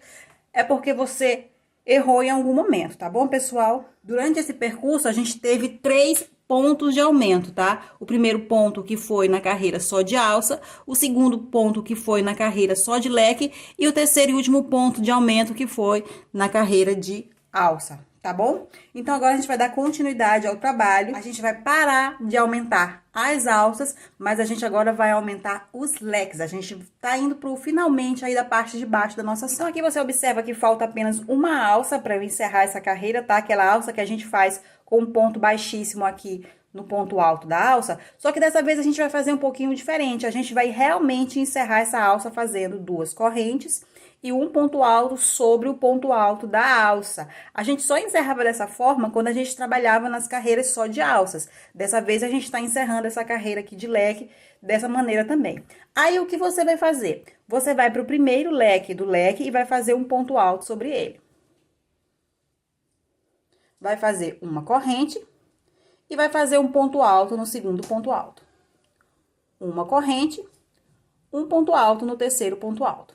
é porque você errou em algum momento, tá bom, pessoal? Durante esse percurso, a gente teve 3 pontos de aumento, tá? O primeiro ponto que foi na carreira só de alça, o segundo ponto que foi na carreira só de leque e o terceiro e último ponto de aumento que foi na carreira de alça, tá bom? Então, agora a gente vai dar continuidade ao trabalho, a gente vai parar de aumentar as alças, mas a gente agora vai aumentar os leques, a gente tá indo pro finalmente aí da parte de baixo da nossa ação. Aqui você observa que falta apenas uma alça para eu encerrar essa carreira, tá? Aquela alça que a gente faz com um ponto baixíssimo aqui no ponto alto da alça, só que dessa vez a gente vai fazer um pouquinho diferente, a gente vai realmente encerrar essa alça fazendo 2 correntes e um ponto alto sobre o ponto alto da alça. A gente só encerrava dessa forma quando a gente trabalhava nas carreiras só de alças. Dessa vez a gente está encerrando essa carreira aqui de leque dessa maneira também. Aí o que você vai fazer? Você vai para o primeiro leque do leque e vai fazer um ponto alto sobre ele. Vai fazer uma corrente e vai fazer um ponto alto no segundo ponto alto. Uma corrente, um ponto alto no terceiro ponto alto.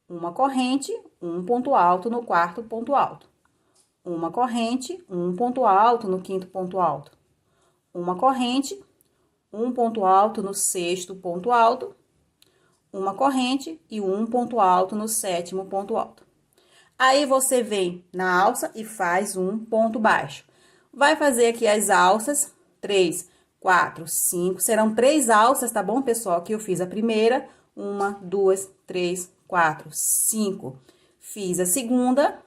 Uma corrente, um ponto alto no quarto ponto alto. Uma corrente, um ponto alto no quinto ponto alto. Uma corrente, um ponto alto no sexto ponto alto. Uma corrente e um ponto alto no sétimo ponto alto. Aí, você vem na alça e faz um ponto baixo. Vai fazer aqui as alças, 3, 4, 5, serão 3 alças, tá bom, pessoal? Aqui eu fiz a primeira, 1, 2, 3, 4, 5. Fiz a segunda,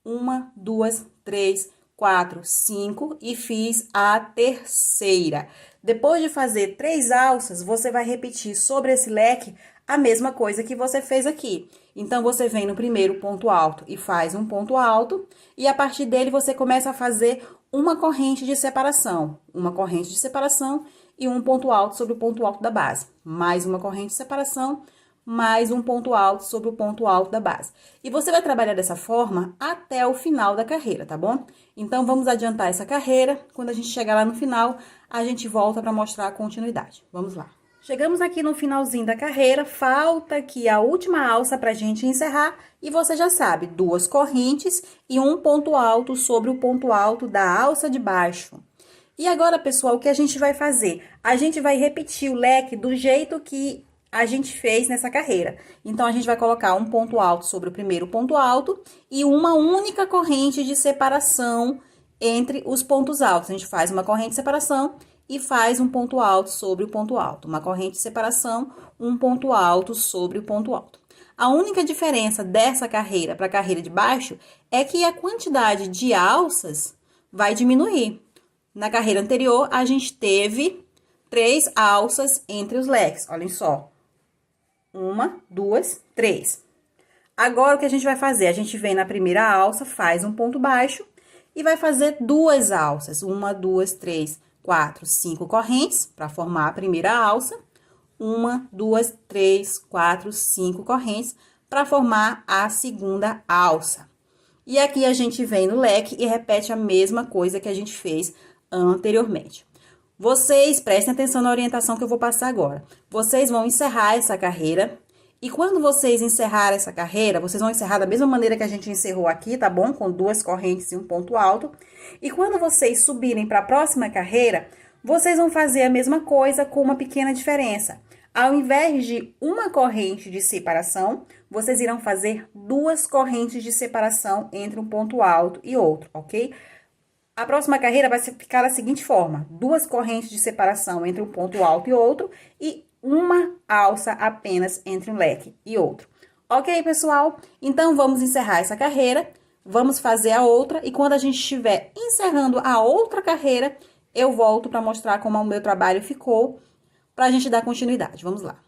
1, 2, 3, 4, 5 e fiz a terceira. Depois de fazer 3 alças, você vai repetir sobre esse leque a mesma coisa que você fez aqui. Então, você vem no primeiro ponto alto e faz um ponto alto, e a partir dele você começa a fazer uma corrente de separação. Uma corrente de separação e um ponto alto sobre o ponto alto da base. Mais uma corrente de separação, mais um ponto alto sobre o ponto alto da base. E você vai trabalhar dessa forma até o final da carreira, tá bom? Então, vamos adiantar essa carreira. Quando a gente chegar lá no final, a gente volta para mostrar a continuidade. Vamos lá. Chegamos aqui no finalzinho da carreira, falta aqui a última alça pra gente encerrar, e você já sabe, 2 correntes e um ponto alto sobre o ponto alto da alça de baixo. E agora, pessoal, o que a gente vai fazer? A gente vai repetir o leque do jeito que a gente fez nessa carreira. Então, a gente vai colocar um ponto alto sobre o primeiro ponto alto e uma única corrente de separação entre os pontos altos. A gente faz uma corrente de separação e faz um ponto alto sobre o ponto alto. Uma corrente de separação, um ponto alto sobre o ponto alto. A única diferença dessa carreira para a carreira de baixo é que a quantidade de alças vai diminuir. Na carreira anterior, a gente teve 3 alças entre os leques. Olhem só. 1, 2, 3. Agora, o que a gente vai fazer? A gente vem na primeira alça, faz um ponto baixo e vai fazer 2 alças. 1, 2, 3, 4, 5 correntes para formar a primeira alça. uma, duas, três, quatro, cinco correntes para formar a segunda alça. E aqui a gente vem no leque e repete a mesma coisa que a gente fez anteriormente. Vocês prestem atenção na orientação que eu vou passar agora. Vocês vão encerrar essa carreira. E quando vocês encerrarem essa carreira, vocês vão encerrar da mesma maneira que a gente encerrou aqui, tá bom? Com duas correntes e um ponto alto. E quando vocês subirem para a próxima carreira, vocês vão fazer a mesma coisa com uma pequena diferença. Ao invés de uma corrente de separação, vocês irão fazer duas correntes de separação entre um ponto alto e outro, ok? A próxima carreira vai ficar da seguinte forma: duas correntes de separação entre um ponto alto e outro e uma alça apenas entre um leque e outro. Ok, pessoal? Então, vamos encerrar essa carreira, vamos fazer a outra e quando a gente estiver encerrando a outra carreira, eu volto para mostrar como o meu trabalho ficou, para a gente dar continuidade. Vamos lá.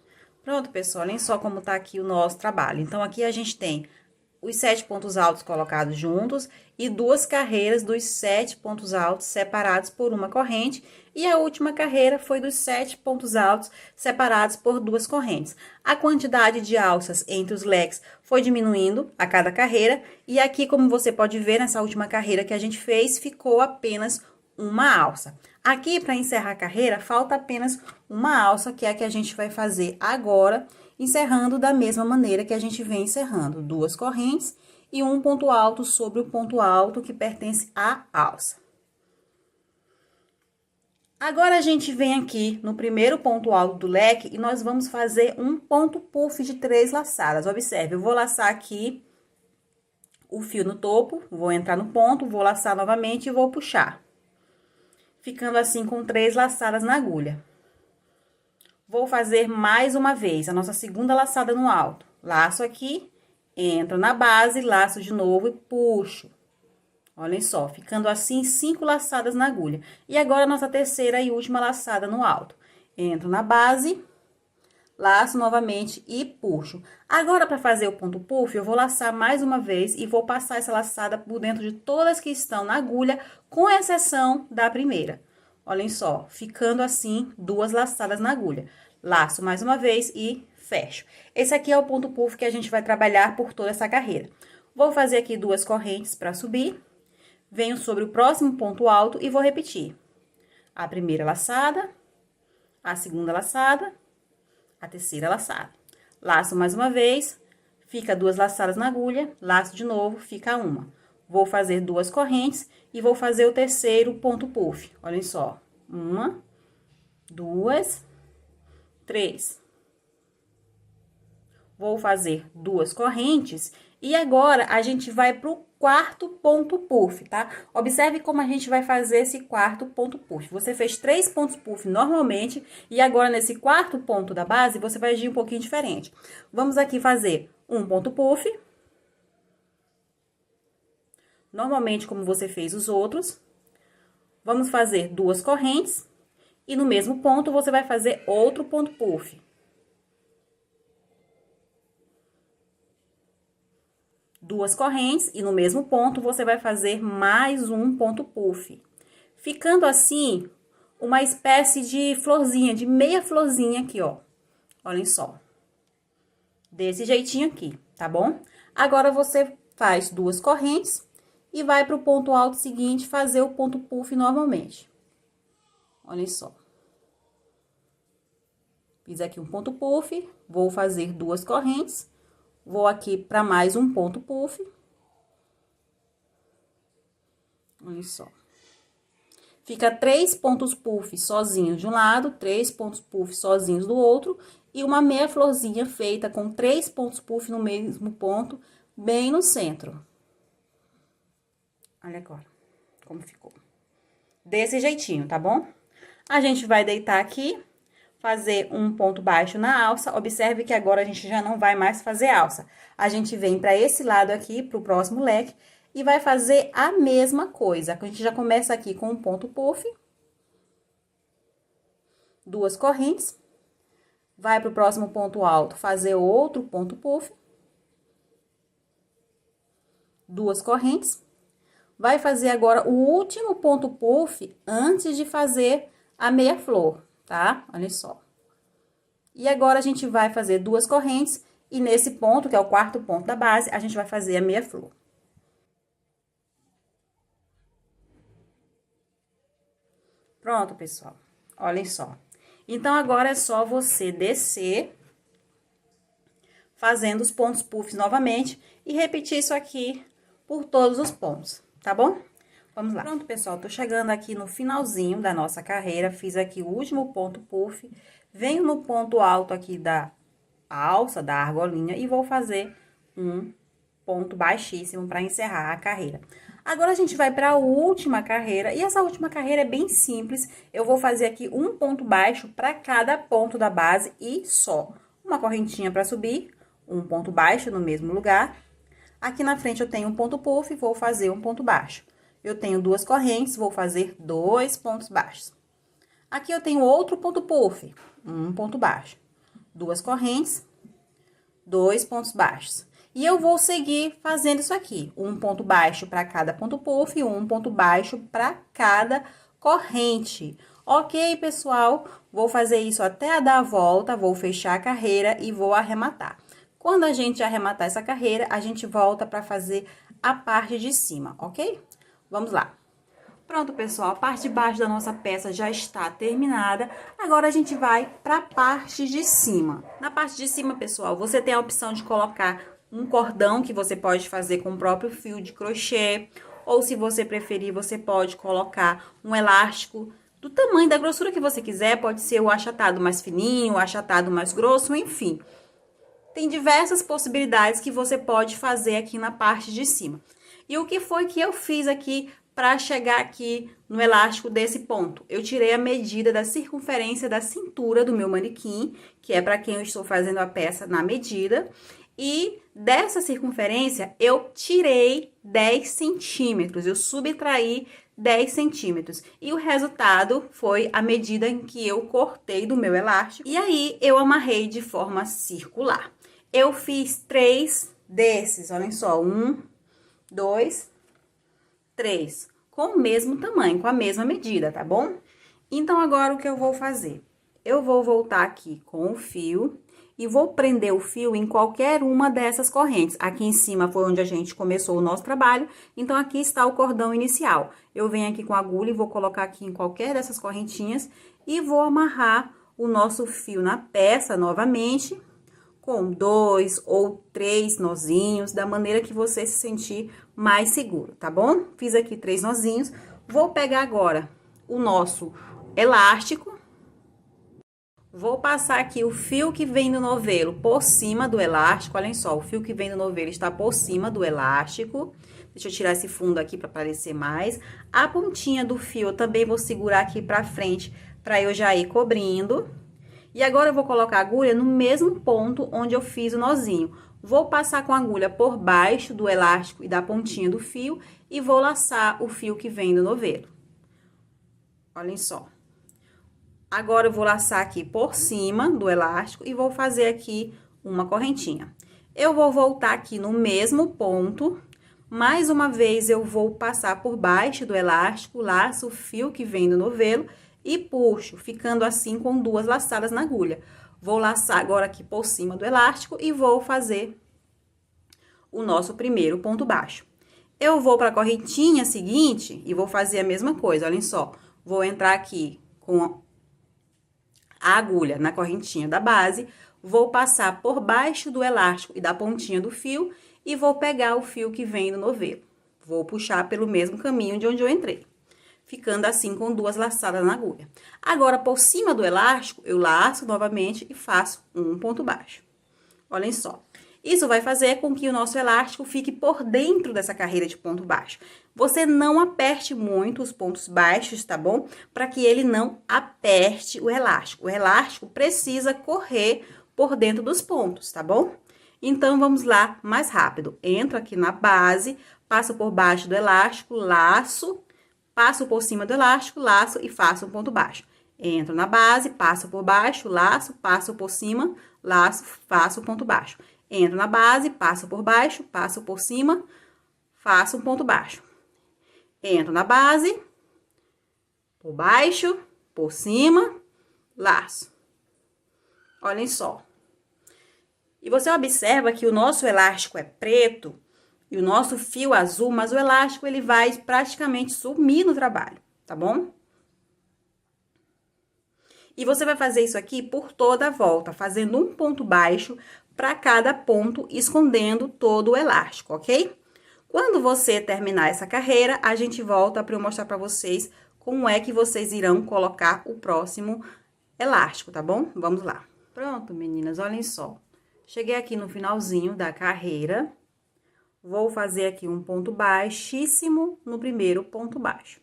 Pronto, pessoal, olhem só como tá aqui o nosso trabalho. Então, aqui a gente tem os 7 pontos altos colocados juntos e duas carreiras dos 7 pontos altos separados por uma corrente. E a última carreira foi dos 7 pontos altos separados por duas correntes. A quantidade de alças entre os leques foi diminuindo a cada carreira. E aqui, como você pode ver, nessa última carreira que a gente fez, ficou apenas uma alça. Aqui, para encerrar a carreira, falta apenas uma alça, que é a que a gente vai fazer agora, encerrando da mesma maneira que a gente vem encerrando. Duas correntes e um ponto alto sobre o ponto alto que pertence à alça. Agora, a gente vem aqui no primeiro ponto alto do leque e nós vamos fazer um ponto puff de 3 laçadas. Observe, eu vou laçar aqui o fio no topo, vou entrar no ponto, vou laçar novamente e vou puxar. Ficando assim com 3 laçadas na agulha. Vou fazer mais uma vez a nossa segunda laçada no alto. Laço aqui, entro na base, laço de novo e puxo. Olhem só, ficando assim 5 laçadas na agulha. E agora, a nossa terceira e última laçada no alto. Entro na base, laço novamente e puxo. Agora, para fazer o ponto puff, eu vou laçar mais uma vez e vou passar essa laçada por dentro de todas que estão na agulha, com exceção da primeira. Olhem só, ficando assim 2 laçadas na agulha. Laço mais uma vez e fecho. Esse aqui é o ponto puff que a gente vai trabalhar por toda essa carreira. Vou fazer aqui 2 correntes para subir. Venho sobre o próximo ponto alto e vou repetir. A primeira laçada, a segunda laçada, a terceira laçada. Laço mais uma vez, fica 2 laçadas na agulha, laço de novo, fica uma. Vou fazer 2 correntes e vou fazer o terceiro ponto puff. Olhem só. 1, 2, 3. Vou fazer 2 correntes e agora a gente vai pro quarto ponto puff, tá? Observe como a gente vai fazer esse quarto ponto puff. Você fez 3 pontos puff normalmente e agora nesse quarto ponto da base você vai agir um pouquinho diferente. Vamos aqui fazer um ponto puff. Normalmente como você fez os outros. Vamos fazer 2 correntes e no mesmo ponto você vai fazer outro ponto puff. Duas correntes e no mesmo ponto você vai fazer mais um ponto puff. Ficando assim, uma espécie de florzinha, de meia florzinha aqui, ó. Olhem só. Desse jeitinho aqui, tá bom? Agora, você faz 2 correntes e vai pro ponto alto seguinte fazer o ponto puff normalmente. Olhem só. Fiz aqui um ponto puff, vou fazer 2 correntes. Vou aqui para mais um ponto puff. Olha só. Fica 3 pontos puff sozinhos de um lado, 3 pontos puff sozinhos do outro. E uma meia florzinha feita com 3 pontos puff no mesmo ponto, bem no centro. Olha agora como ficou. Desse jeitinho, tá bom? A gente vai deitar aqui. Fazer um ponto baixo na alça. Observe que agora a gente já não vai mais fazer alça. A gente vem para esse lado aqui, pro próximo leque, e vai fazer a mesma coisa. A gente já começa aqui com um ponto puff. 2 correntes. Vai pro próximo ponto alto, fazer outro ponto puff. 2 correntes. Vai fazer agora o último ponto puff antes de fazer a meia flor. Tá? Olha só. E agora, a gente vai fazer 2 correntes, e nesse ponto, que é o 4º ponto da base, a gente vai fazer a meia flor. Pronto, pessoal. Olhem só. Então, agora é só você descer, fazendo os pontos puffs novamente, e repetir isso aqui por todos os pontos, tá bom? Vamos lá. Pronto, pessoal, tô chegando aqui no finalzinho da nossa carreira, fiz aqui o último ponto puff, venho no ponto alto aqui da alça, da argolinha, e vou fazer um ponto baixíssimo para encerrar a carreira. Agora, a gente vai para a última carreira, e essa última carreira é bem simples. Eu vou fazer aqui um ponto baixo para cada ponto da base e só. Uma correntinha para subir, um ponto baixo no mesmo lugar. Aqui na frente eu tenho um ponto puff, vou fazer um ponto baixo. Eu tenho 2 correntes, vou fazer 2 pontos baixos. Aqui eu tenho outro ponto puff, um ponto baixo. 2 correntes, 2 pontos baixos. E eu vou seguir fazendo isso aqui, um ponto baixo para cada ponto puff e um ponto baixo para cada corrente. Ok, pessoal? Vou fazer isso até dar a volta, vou fechar a carreira e vou arrematar. Quando a gente arrematar essa carreira, a gente volta para fazer a parte de cima, ok? Vamos lá. Pronto, pessoal, a parte de baixo da nossa peça já está terminada. Agora, a gente vai para a parte de cima. Na parte de cima, pessoal, você tem a opção de colocar um cordão que você pode fazer com o próprio fio de crochê. Ou, se você preferir, você pode colocar um elástico do tamanho, da grossura que você quiser. Pode ser o achatado mais fininho, o achatado mais grosso, enfim. Tem diversas possibilidades que você pode fazer aqui na parte de cima. E o que foi que eu fiz aqui para chegar aqui no elástico desse ponto? Eu tirei a medida da circunferência da cintura do meu manequim, que é para quem eu estou fazendo a peça na medida. E dessa circunferência, eu tirei 10 centímetros, eu subtraí 10 centímetros. E o resultado foi a medida em que eu cortei do meu elástico. E aí, eu amarrei de forma circular. Eu fiz 3 desses, olhem só, 1, 2, 3, com o mesmo tamanho, com a mesma medida, tá bom? Então, agora o que eu vou fazer? Eu vou voltar aqui com o fio e vou prender o fio em qualquer uma dessas correntes. Aqui em cima foi onde a gente começou o nosso trabalho, então aqui está o cordão inicial. Eu venho aqui com a agulha e vou colocar aqui em qualquer dessas correntinhas e vou amarrar o nosso fio na peça novamente, com 2 ou 3 nozinhos, da maneira que você se sentir mais seguro, tá bom? Fiz aqui 3 nozinhos. Vou pegar agora o nosso elástico. Vou passar aqui o fio que vem do novelo por cima do elástico. Olhem só, o fio que vem do novelo está por cima do elástico. Deixa eu tirar esse fundo aqui para aparecer mais. A pontinha do fio eu também vou segurar aqui para frente, para eu já ir cobrindo. E agora, eu vou colocar a agulha no mesmo ponto onde eu fiz o nozinho. Vou passar com a agulha por baixo do elástico e da pontinha do fio e vou laçar o fio que vem do novelo. Olhem só. Agora, eu vou laçar aqui por cima do elástico e vou fazer aqui uma correntinha. Eu vou voltar aqui no mesmo ponto. Mais uma vez, eu vou passar por baixo do elástico, laço o fio que vem do novelo e puxo, ficando assim com 2 laçadas na agulha. Vou laçar agora aqui por cima do elástico e vou fazer o nosso primeiro ponto baixo. Eu vou para a correntinha seguinte e vou fazer a mesma coisa, olhem só. Vou entrar aqui com a agulha na correntinha da base, vou passar por baixo do elástico e da pontinha do fio e vou pegar o fio que vem do novelo. Vou puxar pelo mesmo caminho de onde eu entrei, ficando assim com 2 laçadas na agulha. Agora, por cima do elástico, eu laço novamente e faço um ponto baixo. Olhem só. Isso vai fazer com que o nosso elástico fique por dentro dessa carreira de ponto baixo. Você não aperte muito os pontos baixos, tá bom? Para que ele não aperte o elástico. O elástico precisa correr por dentro dos pontos, tá bom? Então, vamos lá mais rápido. Entro aqui na base, passo por baixo do elástico, laço, passo por cima do elástico, laço e faço um ponto baixo. Entro na base, passo por baixo, laço, passo por cima, laço, faço um ponto baixo. Entro na base, passo por baixo, passo por cima, faço um ponto baixo. Entro na base, por baixo, por cima, laço. Olhem só. E você observa que o nosso elástico é preto e o nosso fio azul, mas o elástico ele vai praticamente sumir no trabalho, tá bom? E você vai fazer isso aqui por toda a volta, fazendo um ponto baixo para cada ponto, escondendo todo o elástico, ok? Quando você terminar essa carreira, a gente volta para eu mostrar para vocês como é que vocês irão colocar o próximo elástico, tá bom? Vamos lá. Pronto, meninas, olhem só. Cheguei aqui no finalzinho da carreira, vou fazer aqui um ponto baixíssimo no primeiro ponto baixo.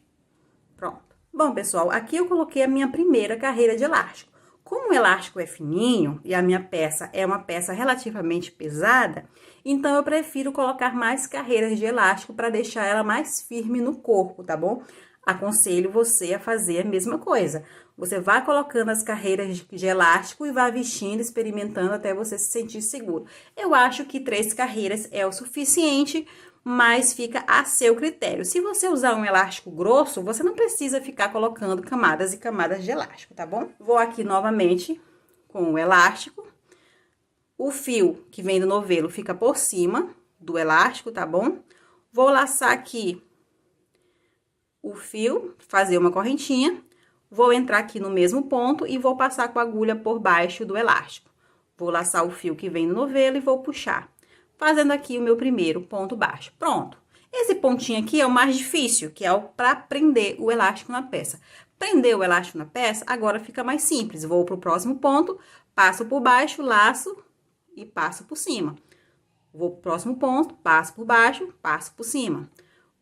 Pronto. Bom, pessoal, aqui eu coloquei a minha primeira carreira de elástico. Como o elástico é fininho e a minha peça é uma peça relativamente pesada, então eu prefiro colocar mais carreiras de elástico para deixar ela mais firme no corpo, tá bom? Aconselho você a fazer a mesma coisa. Você vai colocando as carreiras de elástico e vai vestindo, experimentando até você se sentir seguro. Eu acho que 3 carreiras é o suficiente, mas fica a seu critério. Se você usar um elástico grosso, você não precisa ficar colocando camadas e camadas de elástico, tá bom? Vou aqui novamente com o elástico. O fio que vem do novelo fica por cima do elástico, tá bom? Vou laçar aqui o fio, fazer uma correntinha, vou entrar aqui no mesmo ponto e vou passar com a agulha por baixo do elástico. Vou laçar o fio que vem no novelo e vou puxar, fazendo aqui o meu primeiro ponto baixo. Pronto. Esse pontinho aqui é o mais difícil, que é o para prender o elástico na peça. Prender o elástico na peça, agora fica mais simples. Vou pro próximo ponto, passo por baixo, laço e passo por cima. Vou pro próximo ponto, passo por baixo, passo por cima.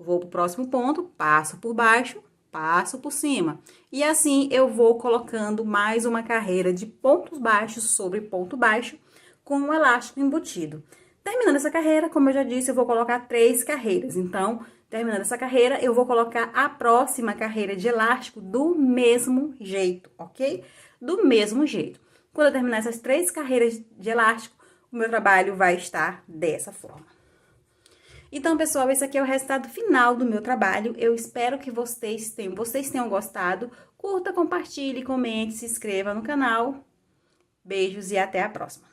Vou pro próximo ponto, passo por baixo, passo por cima. E assim eu vou colocando mais uma carreira de pontos baixos sobre ponto baixo com o elástico embutido. Terminando essa carreira, como eu já disse, eu vou colocar 3 carreiras. Então, terminando essa carreira, eu vou colocar a próxima carreira de elástico do mesmo jeito, ok? Do mesmo jeito. Quando eu terminar essas 3 carreiras de elástico, o meu trabalho vai estar dessa forma. Então, pessoal, esse aqui é o resultado final do meu trabalho. Eu espero que vocês tenham gostado. Curta, compartilhe, comente, se inscreva no canal. Beijos e até a próxima.